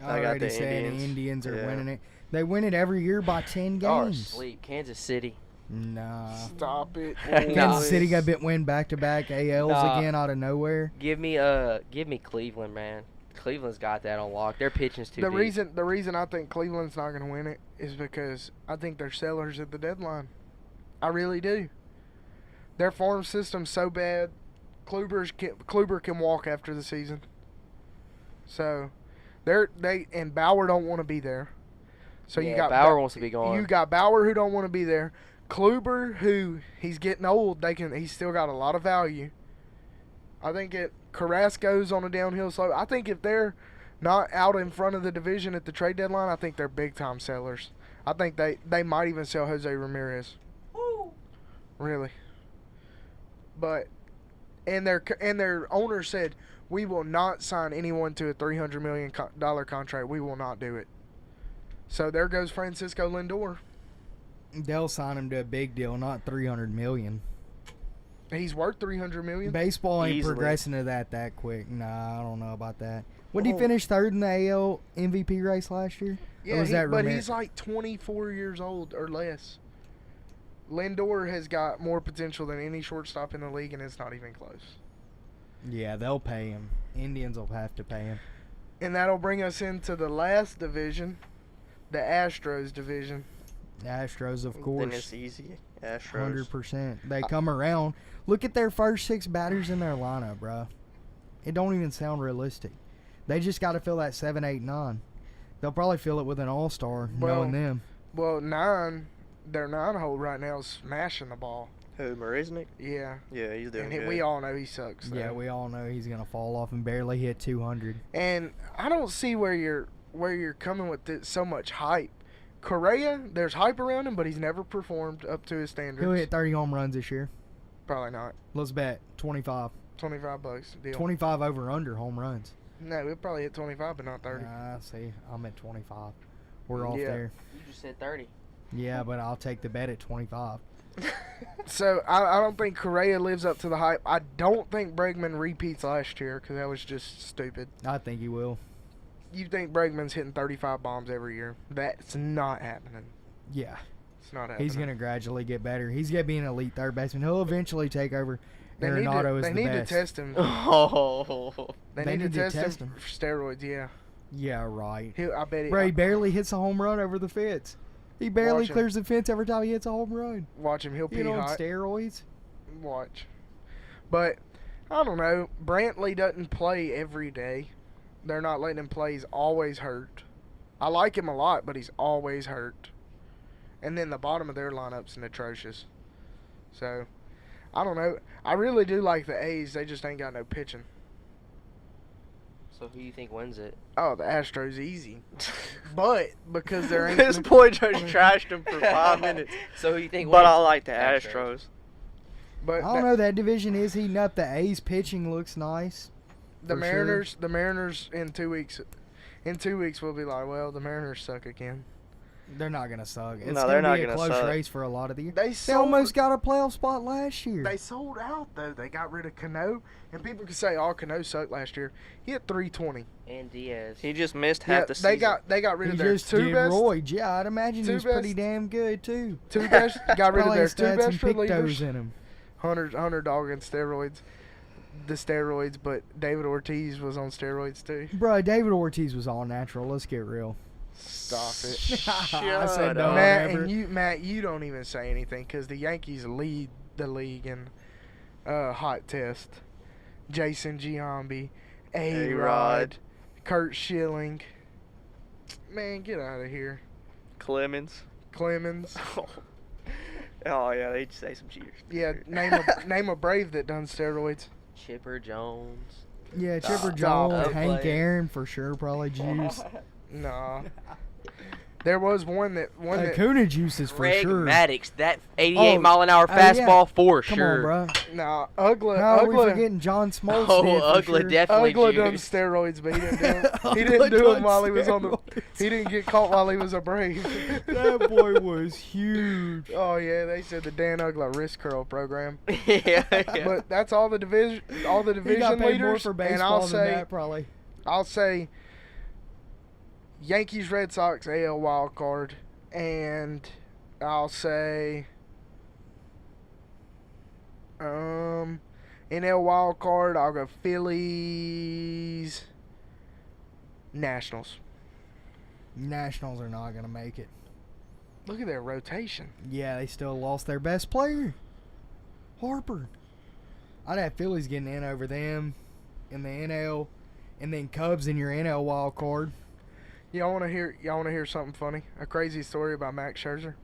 I got already the said Indians. Indians are Yeah. winning it. They win it every year by 10 Oh, games. sleep. Kansas City. Nah. Stop it. Kansas City got win back-to-back ALs Nah. again out of nowhere. Give me Cleveland, man. Cleveland's got that on lock. Their pitching's too deep. The reason I think Cleveland's not gonna win it is because I think they're sellers at the deadline. I really do. Their farm system's so bad. Kluber can walk after the season. So, and Bauer don't want to be there. So Yeah, you got Bauer wants to be gone. You got Bauer who don't want to be there. Kluber, who he's getting old, he's still got a lot of value. I think Carrasco's on a downhill slope. I think if they're not out in front of the division at the trade deadline, I think they're big time sellers. I think they might even sell Jose Ramirez. Really. But and their owner said, we will not sign anyone to a $300 million contract. We will not do it. So there goes Francisco Lindor. They'll sign him to a big deal, not $300 million. He's worth $300 million. Baseball ain't Easily. progressing to that quick. Nah, I don't know about that. What did he finish third in the AL MVP race last year? Yeah, but he's like 24 years old or less. Lindor has got more potential than any shortstop in the league, and it's not even close. Yeah, they'll pay him. Indians will have to pay him. And that'll bring us into the last division, the Astros division. The Astros, of Then course. it's easy. Astros. 100%. They come around. Look at their first 6 batters in their lineup, bro. It don't even sound realistic. They just got to fill that 7, 8, 9. They'll probably fill it with an all-star, knowing them. Well, their 9-hole right now is smashing the ball. Who, Marisnik? Yeah. Yeah, he's doing And good. we all know he sucks. Though. Yeah, we all know he's going to fall off and barely hit 200. And I don't see where you're coming with so much hype. Correa, there's hype around him, but he's never performed up to his standards. He'll hit 30 home runs this year. Probably not. Let's bet 25. $25 deal. 25 over under home runs. No, he'll probably hit 25, but not 30. See, I'm at 25. We're off Yeah. there. You just said 30. Yeah, but I'll take the bet at 25. So I don't think Correa lives up to the hype. I don't think Bregman repeats last year because that was just stupid. I think he will. You think Bregman's hitting 35 bombs every year? That's not happening. Yeah. It's not happening. He's going to gradually get better. He's going to be an elite third baseman. He'll eventually take over. They need Arenado is to, the they need best. to test him. Oh. They need to test him for steroids, yeah. Yeah, right. I bet Bro, he barely hits a home run over the fence. He barely Watch him. clears the fence every time he hits a home run. Watch him. He'll pee You know, on hot. steroids. Watch. But, I don't know. Brantley doesn't play every day. They're not letting him play. He's always hurt. I like him a lot, but he's always hurt. And then the bottom of their lineup's atrocious. So, I don't know. I really do like the A's. They just ain't got no pitching. So who you think wins it? Oh, the Astros easy. But because there ain't This boy just trashed him for 5 minutes. So who you think But wins? I like the Astros. Astros. But I don't know. That division is heating up. The A's pitching looks nice. the for Mariners in 2 weeks. In 2 weeks we'll be like, well, the Mariners suck again. They're not gonna suck. It's No, they're gonna not be a gonna close suck. race for a lot of the year. They They almost got a playoff spot last year. They sold out though. They got rid of Cano, and people can say, "Oh, Cano sucked last year." He had 320. And Diaz. He just missed half the season. They got rid He of their just two did best. Roy. Yeah, I'd imagine two he's pretty best- damn good too. Two best. Got rid of Probably their still two had some best pictos relievers. in him. Hunter dog and steroids. The steroids, but David Ortiz was on steroids too. Bro, David Ortiz was all natural. Let's get real. Stop it. I said no. up. Matt, you don't even say anything because the Yankees lead the league in hot test. Jason Giambi, A-Rod, Kurt Schilling. Man, get out of here. Clemens. Oh yeah, they say some cheaters. Yeah, name a Brave that done steroids. Chipper Jones. Yeah, Chipper Stop Jones, it. Hank Aaron for sure, probably juice. Nah. There was one that Acuna juices for Greg sure. Maddux, that 88 Oh, mile an hour oh, yeah. fastball for Come sure. on, bro. nah Ugla How are we Ugla forgetting John Smoltz? Oh, did for Ugla sure. definitely Ugla done juiced. steroids, but he didn't do it. He Ugla didn't do done it while he was on the. steroids. He didn't get caught while he was a Brave. That boy was huge. Oh yeah, they said the Dan Ugla wrist curl program. yeah. But that's all the division He got division paid more leaders. for And baseball than that, probably. I'll say Yankees Red Sox AL wild card, and I'll say NL wild card. I'll go Phillies. Nationals. Nationals are not going to make it. Look at their rotation. Yeah, they still lost their best player, Harper. I'd have Phillies getting in over them in the NL, and then Cubs in your NL wild card. Y'all want to hear something funny? A crazy story about Max Scherzer.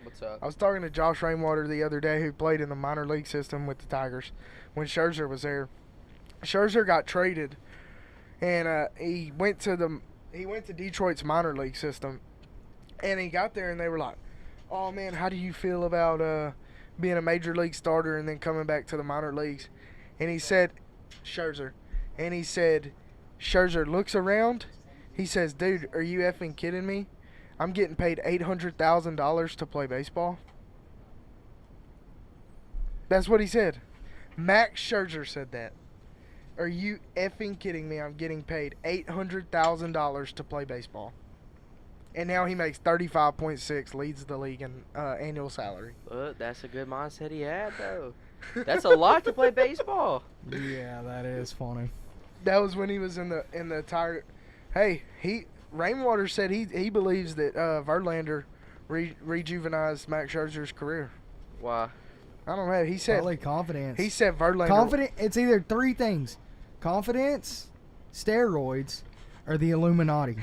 What's up? I was talking to Josh Rainwater the other day, who played in the minor league system with the Tigers when Scherzer was there. Scherzer got traded, and he went to Detroit's minor league system, and he got there, and they were like, "Oh man, how do you feel about being a major league starter and then coming back to the minor leagues?" And he said, Scherzer looks around. He says, "Dude, are you effing kidding me? I'm getting paid $800,000 to play baseball." That's what he said. Max Scherzer said that. Are you effing kidding me? I'm getting paid $800,000 to play baseball. And now he makes 35.6, leads the league in annual salary. But that's a good mindset he had, though. That's a lot to play baseball. Yeah, that is funny. That was when he was in the Tiger. Hey, Rainwater said he believes that Verlander rejuvenized Max Scherzer's career. Why? I don't know. He said Probably confidence. he said Verlander. Confident. It's either three things: confidence, steroids, or the Illuminati.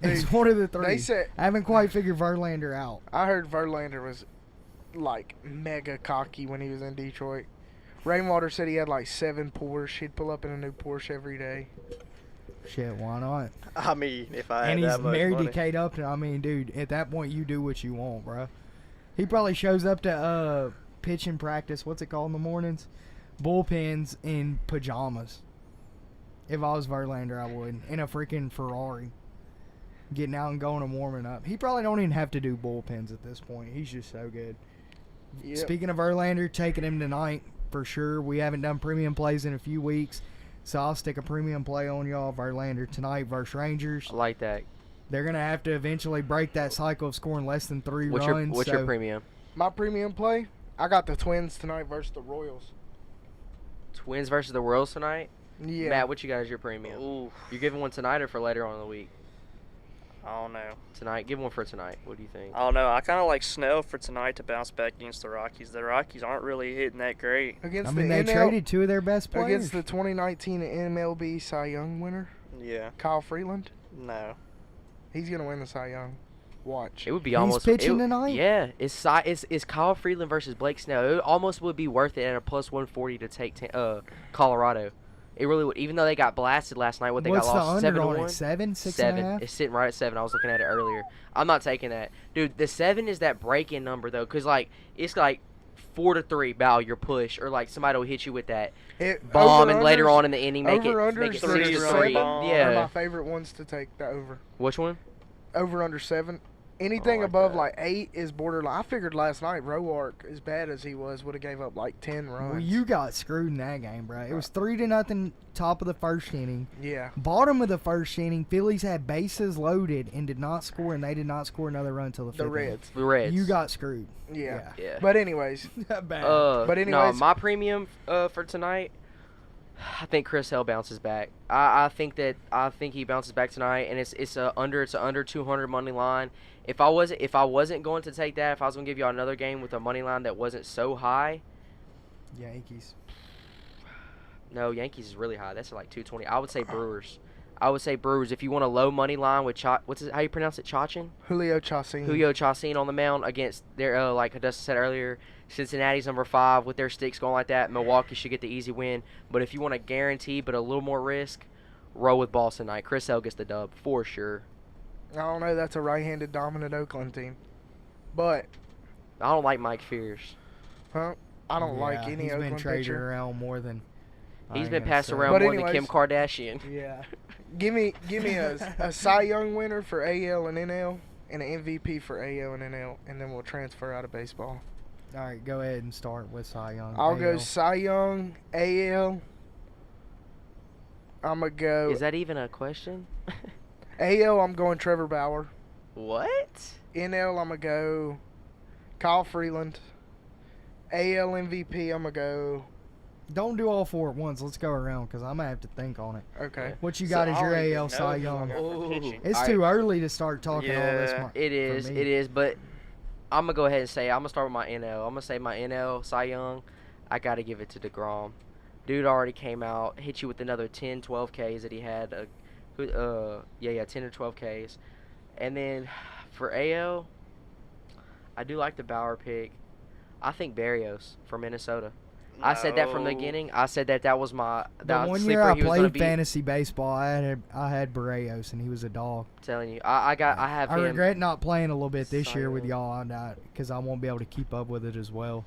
It's one of the three. They said I haven't quite figured Verlander out. I heard Verlander was like mega cocky when he was in Detroit. Rainwater said he had like 7 Porsche. He'd pull up in a new Porsche every day. Shit, why not? I mean, if I And had he's that much married money. to Kate Upton. I mean, dude, at that point, you do what you want, bro. He probably shows up to pitching practice. What's it called in the mornings? Bullpens in pajamas. If I was Verlander, I would. In a freaking Ferrari. Getting out and going and warming up. He probably don't even have to do bullpens at this point. He's just so good. Yep. Speaking of Verlander, taking him tonight for sure. We haven't done premium plays in a few weeks, so I'll stick a premium play on y'all. Verlander tonight versus Rangers. I like that. They're going to have to eventually break that cycle of scoring less than 3 What's runs. your premium? My premium play, I got the Twins tonight versus the Royals. Twins versus the Royals tonight? Yeah. Matt, what you got as your premium? Ooh, You're giving one tonight or for later on in the week? I don't know. Tonight? Give one for tonight. What do you think? I don't know. I kind of like Snell for tonight to bounce back against the Rockies. The Rockies aren't really hitting that great. Against I mean, the they NL traded 2 of their best players. against the 2019 MLB Cy Young winner, Yeah. Kyle Freeland. No. He's gonna win the Cy Young. Watch. It would be He's almost pitching tonight? Yeah, it's Kyle Freeland versus Blake Snell. It almost would be worth it at a plus 140 to take Colorado. It really would, even though they got blasted last night. What they What's got lost the under 7 to on 1. it? 7, 6 7. and a half? It's sitting right at 7. I was looking at it earlier. I'm not taking that, dude. The 7 is that break-in number though, cause like it's like 4 to 3 bow your push, or like somebody will hit you with that bomb, and later on in the inning make it 6 to 3. are Yeah. my favorite ones to take the over. Which one? over under 7. Anything like above that. like 8 is borderline. I figured last night Roark, as bad as he was, would have gave up like 10 runs. Well, you got screwed in that game, bro. It was 3-0 top of the first inning. Yeah. Bottom of the first inning, Phillies had bases loaded and did not score, and they did not score another run until the 5th The inning. Reds. The Reds. You got screwed. Yeah. Yeah. But anyways, Bad. But anyways- no, my premium for tonight, I think Chris Hell bounces back. I think he bounces back tonight, and it's a under 200 money line. If I wasn't going to take that, if I was going to give y'all another game with a money line that wasn't so high, Yankees. no, Yankees is really high. That's like 220. I would say Brewers. If you want a low money line with how you pronounce it, Chachin? Julio Chacin. Julio Chacin on the mound against their like Dustin said earlier, Cincinnati's number 5 with their sticks going like that. Milwaukee should get the easy win. But if you want a guarantee but a little more risk, roll with Boston tonight. Chris Hell gets the dub for sure. I don't know. That's a right-handed dominant Oakland team. But, I don't like Mike Fears. I don't like any he's Oakland been traded pitcher. around more than. He's I been ain't passed gonna say. around But more than anyways- Kim Kardashian. Yeah. Give me a Cy Young winner for AL and NL and an MVP for AL and NL, and then we'll transfer out of baseball. All right, go ahead and start with Cy Young. I'll go AL. Cy Young, AL. I'm going to go Is that even a question? AL, I'm going Trevor Bauer. What? NL, I'm going to go Kyle Freeland. AL MVP, I'm going to go. Don't do all 4 at once. Let's go around because I'm going to have to think on it. Okay. What you got So as I your don't even AL know Cy who Young? I'm Ooh. pitching. It's All too early to start talking all this. Yeah, It is. for It me. is. But I'm going to go ahead and say I'm going to start with my NL. I'm going to say my NL, Cy Young, I got to give it to DeGrom. Dude already came out, hit you with another 10, 12 Ks that he had. 10 or 12 Ks. And then for AL, I do like the Bauer pick. I think Barrios from Minnesota. I said that from the No. beginning. I said that was my The one sleeper year I he was gonna played be. fantasy baseball, I had Barrios, and he was a dog. I'm telling you, I have I him. regret not playing a little bit this Cy year with Young. y'all because I won't be able to keep up with it as well.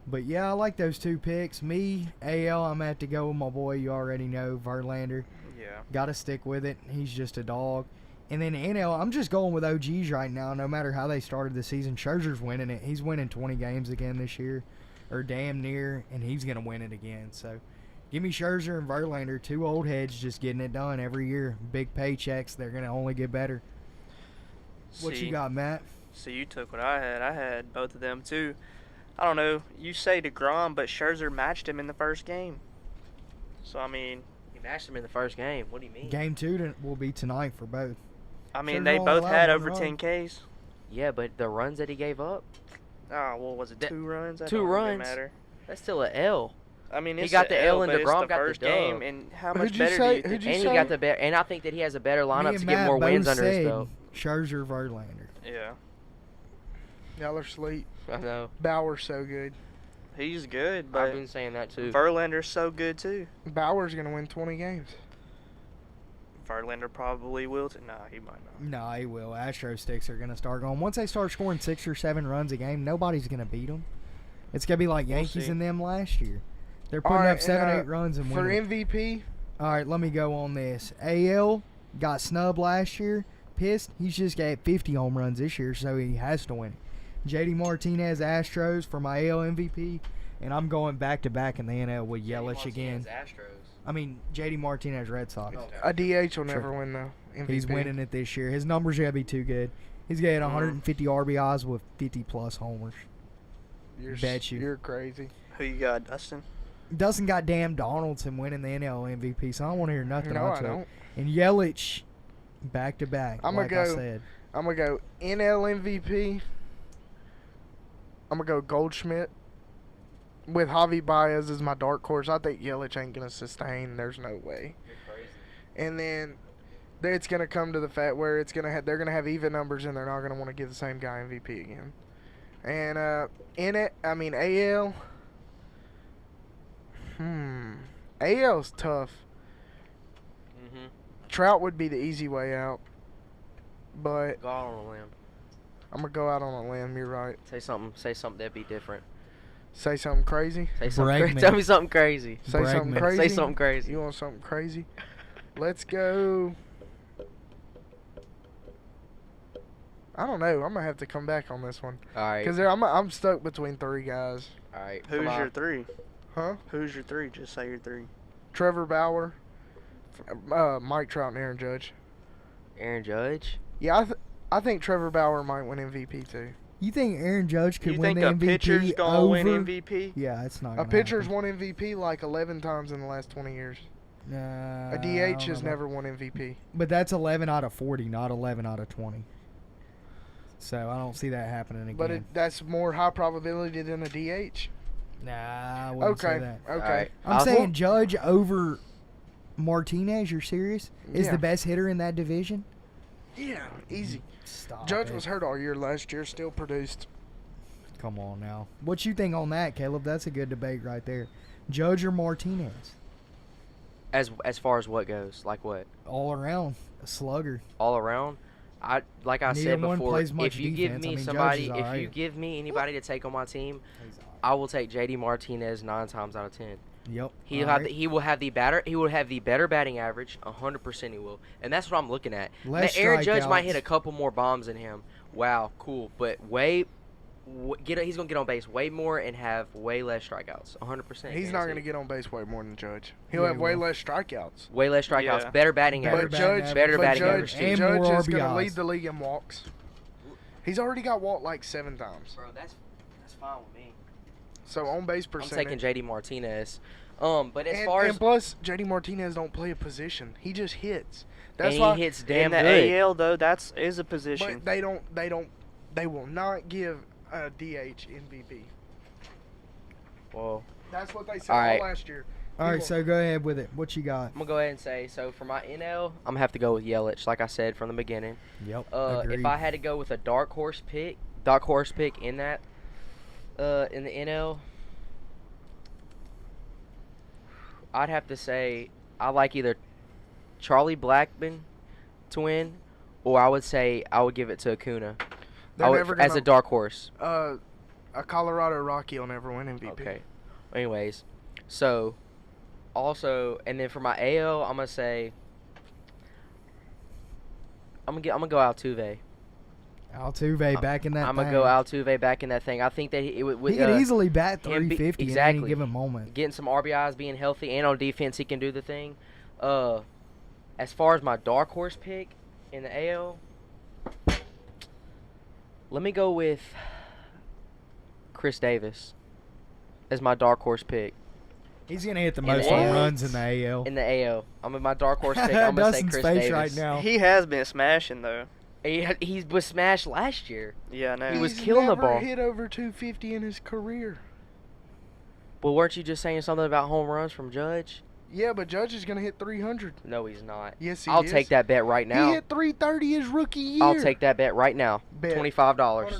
But yeah, I like those 2 picks. Me, AL, I'm going to have to go with my boy you already know, Verlander. Yeah. Got to stick with it. He's just a dog. And then NL, I'm just going with OGs right now, no matter how they started the season. Scherzer's winning it. He's winning 20 games again this year, or damn near, and he's going to win it again. So give me Scherzer and Verlander, 2 old heads just getting it done every year. Big paychecks. They're going to only get better. What you got, Matt? So you took what I had. I had both of them too. I don't know. You say DeGrom, but Scherzer matched him in the first game. So I mean, He matched him in the first game. What do you mean? Game 2 will be tonight for both. they Scherzer only both allowed had one over run. 10 Ks. Yeah, but the runs that he gave up, Was it That- 2 runs? That 2 don't really runs. Matter. That's still an L. I mean, He it's got a the L and but it's DeGrom the got the first dub. game, and how Who'd much you better say- do you who'd think? you And say? he got the better. And I think that he has a better Me lineup and to Matt get more both wins under his said belt. Scherzer, Verlander. Yeah, Y'all are asleep. I know. Bauer's so good. he's good, I've but been saying that too. Verlander's so good too. Bauer's going to win 20 games. Verlander probably will. Nah, he might not. No, he will. Astro sticks are going to start going. Once they start scoring 6 or 7 runs a game, nobody's going to beat them. It's going to be like We'll Yankees see. and them last year. They're All putting right, up 7, and, 8 runs and For winning. MVP, All right, let me go on this. AL got snubbed last year. Pissed. He's just got 50 home runs this year, so he has to win it. JD Martinez, Astros for my AL MVP, and I'm going back-to-back in the NL with Yelich again. I mean, JD Martinez, Red Sox. a DH will never win the MVP. He's winning it this year. His numbers are going to be too good. He's going to get 150 RBIs with 50-plus homers. Bet you. You're crazy. Who you got, Dustin? Dustin got damn Donaldson winning the NL MVP, so I don't want to hear nothing No, I else. don't. And Yelich, back-to-back, I'm like gonna I go- said. I'm going to go NL MVP. I'm going to go Goldschmidt. With Javi Baez as my dark horse, I think Yelich ain't going to sustain. There's no way. And then it's going to come to the fact where they're going to have even numbers and they're not going to want to give the same guy MVP again. And AL. AL's tough. Mm-hmm. Trout would be the easy way out. But Go out on a limb. I'm going to go out on a limb. You're right. Say something that'd be different. Say something crazy. Say something. Bregman. Tell me something crazy. Say something Bregman. crazy. Say something crazy. You want something crazy? Let's go. I don't know. I'm gonna have to come back on this one. All right. Because I'm stuck between 3 guys. All right. Who's your 3? Huh? Who's your 3? Just say your 3. Trevor Bauer, Mike Trout, and Aaron Judge. Aaron Judge? Yeah, I think Trevor Bauer might win MVP too. You think Aaron Judge could You win think the a MVP pitcher's gonna over? win MVP? Yeah, it's not. A Gonna pitcher's happen. won MVP like 11 times in the last 20 years. Nah, A I DH don't has know. never won MVP. But that's 11 out of 40, not 11 out of 20. So I don't see that happening again. But that's more high probability than a DH. Nah, I wouldn't say Okay, that. okay. All right. I'm saying Judge over Martinez. You're serious? Is Yeah. the best hitter in that division? Yeah, easy. Stop. Judge it. was hurt all year last year, still produced. Come on now. What you think on that, Caleb? That's a good debate right there. Judge or Martinez? As far as what goes, like what? All around, a slugger. All around. Like I Neither said one before, plays much if you defense. give me I mean, Judge somebody, is if alright. you give me anybody to take on my team, I will take JD Martinez 9 times out of 10. Yep. He alright. he will have the better batting average, 100% he will, and that's what I'm looking at. Less Aaron Judge might strikeouts. hit a couple more bombs than him. Wow, cool, but he's gonna get on base way more and have way less strikeouts, 100%. He's not going to guaranteed. get on base way more than Judge. He'll Yeah, have he way will. less strikeouts. Way less strikeouts, Yeah. better batting Better average, batting Judge, average. better but batting Judge, average. And Judge more is going to RBIs. lead the league in walks. He's already got walked like 7 times. Bro, that's fine with me. So on base I'm percentage. taking JD Martinez. But as and, far and as plus, JD Martinez don't play a position. He just hits. That's and why. he hits In damn the good. AL though, is a position. But they will not give a DH MVP. Well, That's what they said All right. all last year. All right, People- so go ahead with it. What you got? I'm gonna go ahead and say so for my NL, I'm gonna have to go with Yelich, like I said from the beginning. Yep. If I had to go with a dark horse pick in that, in the NL, I'd have to say I like either Charlie Blackmon to win, or I would say I would give it to Acuna. They're never as a gonna- dark horse. A Colorado Rocky will never win MVP. Okay. Anyways, so also, and then for my AL, I'm gonna say I'm gonna go Altuve. Altuve back in that. I'm gonna go Altuve back in that thing. I think that he would He could easily bat him be- 350 at exactly. any given moment. getting some RBIs, being healthy, and on defense he can do the thing. As far as my dark horse pick in the AL, let me go with Chris Davis as my dark horse pick He's gonna hit the In most the home AL? runs in the AL. in the AL. I'm in my dark horse pick. I'm gonna say Dustin's Chris face Davis. right now. He has been smashing though. He was smashed last year. Yeah, I know. He was He's killing the never ball. hit over 250 in his career. Well, weren't you just saying something about home runs from Judge? Yeah, but Judge is going to hit 300. No, he's not. Yes, he I'll is. take that bet right now. He hit 330 his rookie year. I'll take that bet right now. Bet. $25. $100.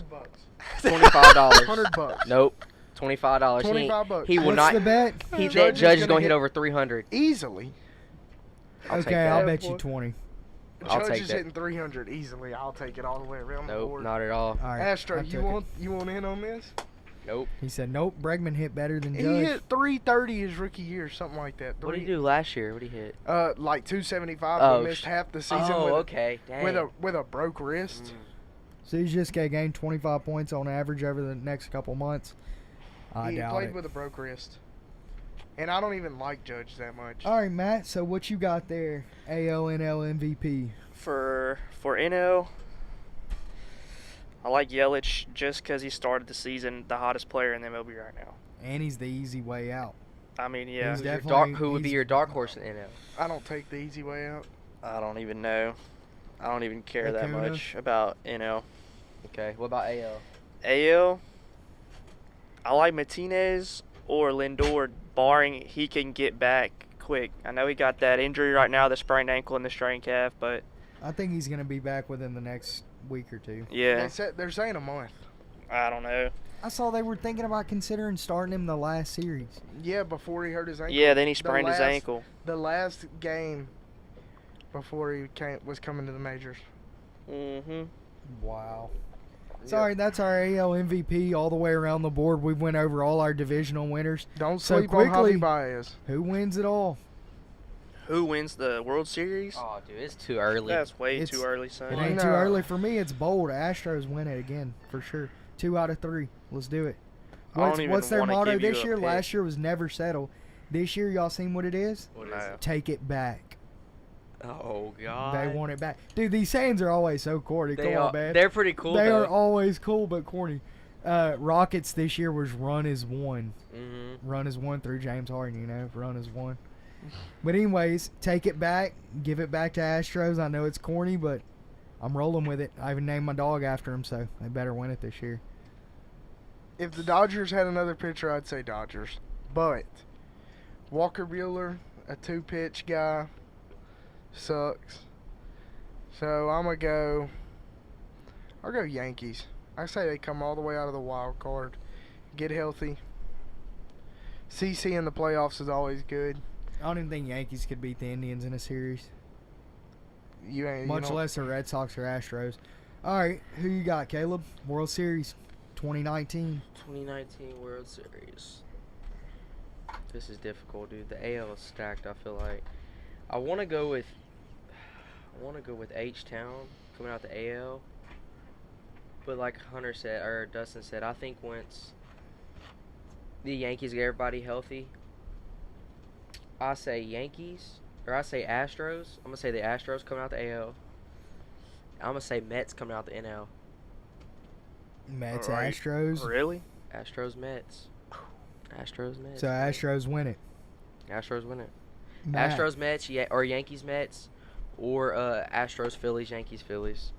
$25. $100. Nope. $25. $25. He will What's not. the bet? That Judge is Judge is gonna gonna hit hit- over 300. Easily. I'll take Okay, that. I'll bet boy. you 20. I'll Judge take is that. hitting 300 easily. I'll take it all the way around the Nope, board. not at all. All right. Astro, I you took it. want in on this? Nope. He said nope. Bregman hit better than He Judge. hit 330 his rookie year, something like that. What did he do last year? What did he hit? Like 275. Oh, But missed half the season Oh, with, okay. Dang. with a broke wrist. So he's just gonna gain 25 points on average over the next couple months. I He doubt played it. with a broke wrist. And I don't even like Judge that much. All right, Matt. So what you got there? AL, NL, MVP. For NL, I like Yelich just because he started the season the hottest player in the MLB right now. And he's the easy way out. I mean, yeah, He's Your definitely- who would be he's- your dark horse in the NL? I don't take the easy way out. I don't even know. I don't even care that Acuna? much about NL. Okay. What about AL? AL, I like Martinez or Lindor, barring he can get back quick. I know he got that injury right now, the sprained ankle and the strained calf, but I think he's gonna be back within the next week or two. yeah, They're saying a month. I don't know. I saw they were thinking about considering starting him the last series. Yeah, before he hurt his ankle. Yeah, then he The sprained his last- ankle. The last game before he was coming to the majors. Mm-hmm. Wow. Yeah. Sorry, that's our AL MVP all the way around the board. We went over all our divisional winners. Don't So sleep on Javi quickly- Baez. Who wins it all? who wins the World Series? Oh, dude, it's too early. That's way too early, son. It ain't too early for me. It's bold. Astros win it again for sure. 2 out of 3. Let's do it. What's their motto this year? Last year was never settle. This year, y'all seen what it is? What is it? Take it back. Oh, God. They want it back. Dude, these sayings are always so corny. Come on, man. They're pretty cool, They though. are always cool, but corny. Rockets this year was run as one. Mm-hmm. Run as one through James Harden, you know. Run as one. But anyways, take it back. Give it back to Astros. I know it's corny, but I'm rolling with it. I even named my dog after him, so they better win it this year. If the Dodgers had another pitcher, I'd say Dodgers. But Walker Buehler, a 2-pitch guy, sucks. So I'll go Yankees. I say they come all the way out of the wild card, get healthy. CC in the playoffs is always good. I don't even think Yankees could beat the Indians in a series. Much less the Red Sox or Astros. All right, who you got, Caleb? World Series 2019. 2019 World Series. This is difficult, dude. The AL is stacked, I feel like. I want to go with H-Town coming out the AL. But like Hunter said, or Dustin said, I think once the Yankees get everybody healthy, I say Yankees, or I say Astros. I'm going to say the Astros coming out the AL. I'm going to say Mets coming out the NL. Mets, Right. Astros. Really? Astros, Mets. Astros, Mets. So Astros win it. Astros win it. Matt. Astros, Mets, or Yankees, Mets, or Astros, Phillies, Yankees, Phillies.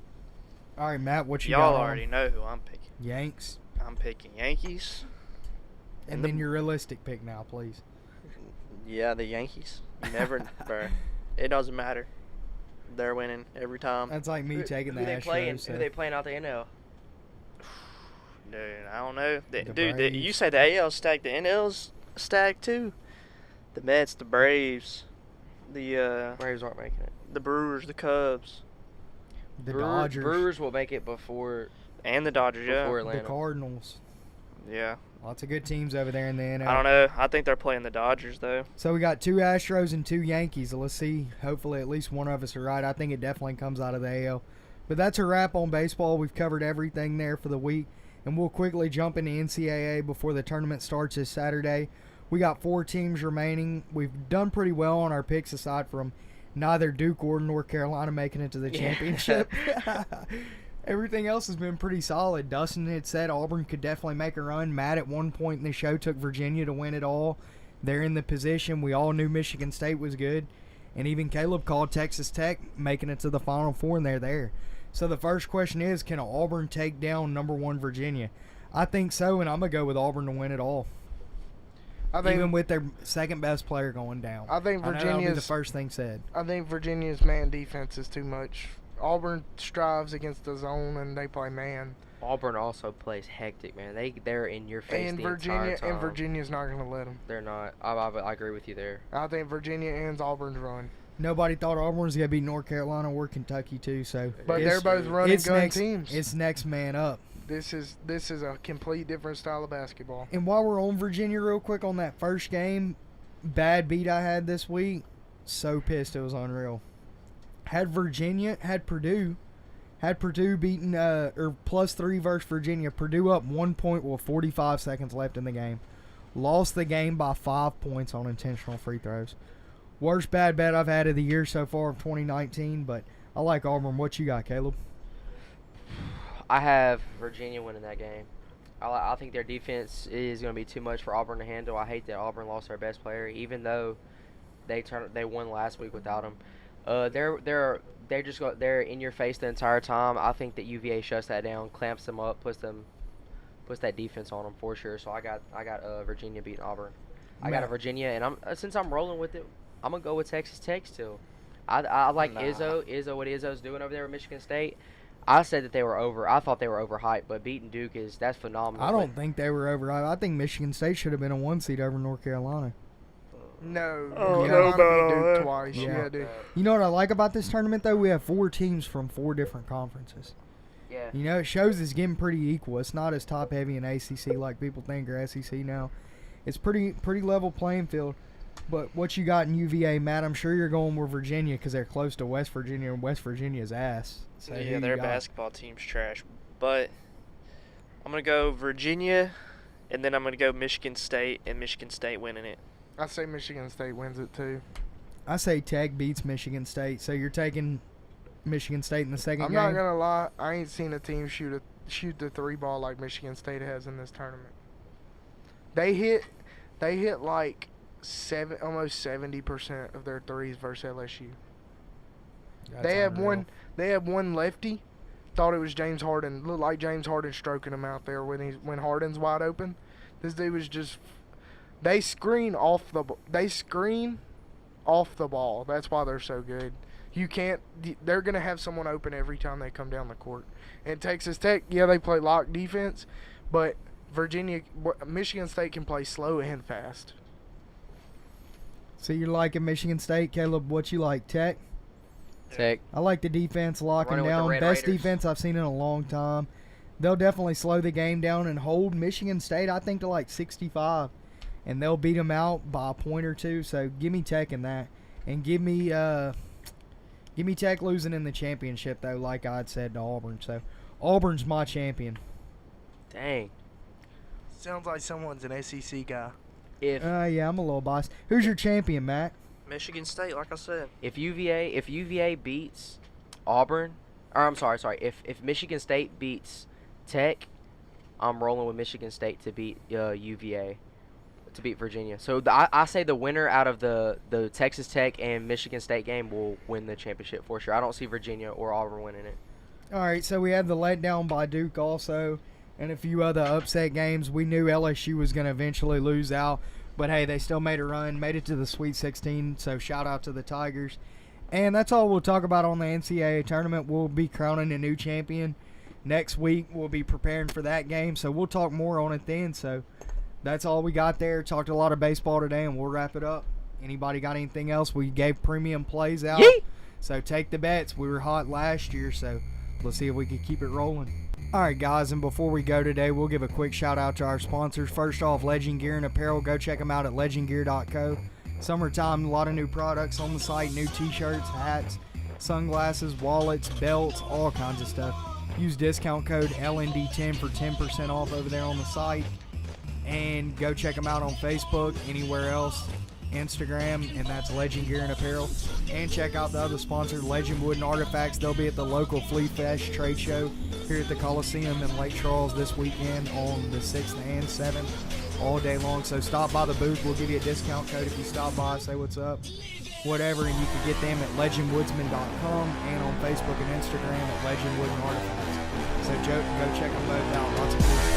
All right, Matt, what you Y'all got on? already know who I'm picking. Yanks. I'm picking Yankees. And then your realistic pick now, please. Yeah, the Yankees. You never, bro. It doesn't matter. They're winning every time. That's like me taking the Who they Astros. playing? so- Who they playing out the NL? Dude, I don't know. The Dude, you Braves. say the AL stacked, the NL's stacked too. The Mets, the Braves, the Braves aren't making it. the Brewers, the Cubs, The Dodgers. Brewers will make it before and the Dodgers. Yeah, before The Atlanta. Cardinals. yeah. Lots of good teams over there in the NL. I don't know. I think they're playing the Dodgers though. So we got 2 Astros and 2 Yankees. Let's see. Hopefully at least one of us are right. I think it definitely comes out of the AL. But that's a wrap on baseball. We've covered everything there for the week. And we'll quickly jump into NCAA before the tournament starts this Saturday. We got 4 teams remaining. We've done pretty well on our picks aside from neither Duke or North Carolina making it to the championship. Everything else has been pretty solid. Dustin had said Auburn could definitely make a run. Matt at one point in the show took Virginia to win it all. They're in the position. We all knew Michigan State was good. And even Caleb called Texas Tech making it to the Final Four, and they're there. So the first question is, can Auburn take down number 1 Virginia? I think so, and I'm going to go with Auburn to win it all. I think Even with their second best player going down. I think know that'll be the Virginia's first thing said. I think Virginia's man defense is too much. Auburn strives against the zone and they play man. Auburn also plays hectic, man. They're in your face And the entire time. Virginia's not going to let them. They're not. I agree with you there. I think Virginia ends Auburn's run. Nobody thought Auburn was going to beat North Carolina or Kentucky, too. So But it's- they're both running it's gun next, teams. It's next man up. This is a complete different style of basketball. And while we're on Virginia real quick on that first game, bad beat I had this week, so pissed it was unreal. Had Purdue beaten or +3 versus Virginia, Purdue up 1 point with 45 seconds left in the game. Lost the game by 5 points on intentional free throws. Worst bad bet I've had of the year so far of 2019, but I like Auburn. What you got, Caleb? I have Virginia winning that game. I think their defense is going to be too much for Auburn to handle. I hate that Auburn lost their best player, even though they won last week without him. They're in your face the entire time. I think that UVA shuts that down, clamps them up, puts that defense on them for sure. So I got Virginia beating Auburn. I got a Virginia, and since I'm rolling with it, I'm gonna go with Texas Tech still. I like Izzo. What Izzo's doing over there with Michigan State. I said that they were over. I thought they were overhyped, but beating Duke that's phenomenal. I don't think they were over. I think Michigan State should have been a 1 seed over North Carolina. No, Oh, North no, Carolina beat no. Duke twice. Yeah. Yeah, dude. You know what I like about this tournament, though? We have 4 teams from 4 different conferences. Yeah. You know, it shows it's getting pretty equal. It's not as top-heavy in ACC like people think or SEC now. It's pretty level playing field. But what you got in UVA, Matt? I'm sure you're going with Virginia because they're close to West Virginia, and West Virginia's ass. So yeah, their basketball team's trash. But I'm going to go Virginia, and then I'm going to go Michigan State, and Michigan State winning it. I say Michigan State wins it too. I say Tech beats Michigan State. So you're taking Michigan State in the second game? I'm not going to lie. I ain't seen a team shoot the three ball like Michigan State has in this tournament. They hit like almost 70% of their threes versus LSU. They had one lefty, thought it was James Harden. Looked like James Harden stroking him out there when Harden's wide open. This dude was just they screen off the ball. That's why they're so good. They're going to have someone open every time they come down the court. And Texas Tech, yeah, they play lock defense, but Michigan State can play slow and fast. So you're liking Michigan State, Caleb? What you like, Tech? Tech. I like the defense locking down. Best defense I've seen in a long time. They'll definitely slow the game down and hold Michigan State, I think, to like 65. And they'll beat them out by a point or two. So give me Tech in that. And give me Tech losing in the championship, though, like I'd said to Auburn. So Auburn's my champion. Dang. Sounds like someone's an SEC guy. Yeah, I'm a little biased. Who's your champion, Matt? Michigan State, like I said. If UVA beats Auburn, or I'm sorry, if Michigan State beats Tech, I'm rolling with Michigan State to beat UVA, to beat Virginia. So I say the winner out of the Texas Tech and Michigan State game will win the championship for sure. I don't see Virginia or Auburn winning it. All right, so we had the letdown by Duke also, and a few other upset games. We knew LSU was going to eventually lose out, but hey, they still made a run, made it to the Sweet 16, so shout out to the Tigers. And that's all we'll talk about on the NCAA tournament. We'll be crowning a new champion next week. We'll be preparing for that game, so we'll talk more on it then. So that's all we got there. Talked a lot of baseball today, and we'll wrap it up. Anybody got anything else? We gave premium plays out, so take the bets. We were hot last year, so let's see if we can keep it rolling. All right, guys, and before we go today, we'll give a quick shout-out to our sponsors. First off, Legend Gear and Apparel. Go check them out at legendgear.co. Summertime, a lot of new products on the site, new T-shirts, hats, sunglasses, wallets, belts, all kinds of stuff. Use discount code LND10 for 10% off over there on the site. And go check them out on Facebook, anywhere else, Instagram, and that's Legend Gear and Apparel. And check out the other sponsor, Legend Wood and Artifacts. They'll be at the local Flea Fest trade show here at the Coliseum in Lake Charles this weekend on the 6th and 7th, all day long. So stop by the booth. We'll give you a discount code if you stop by, say what's up, whatever. And you can get them at legendwoodsman.com and on Facebook and Instagram at Legend Wood and Artifacts. So go check them both out. Lots of cool stuff.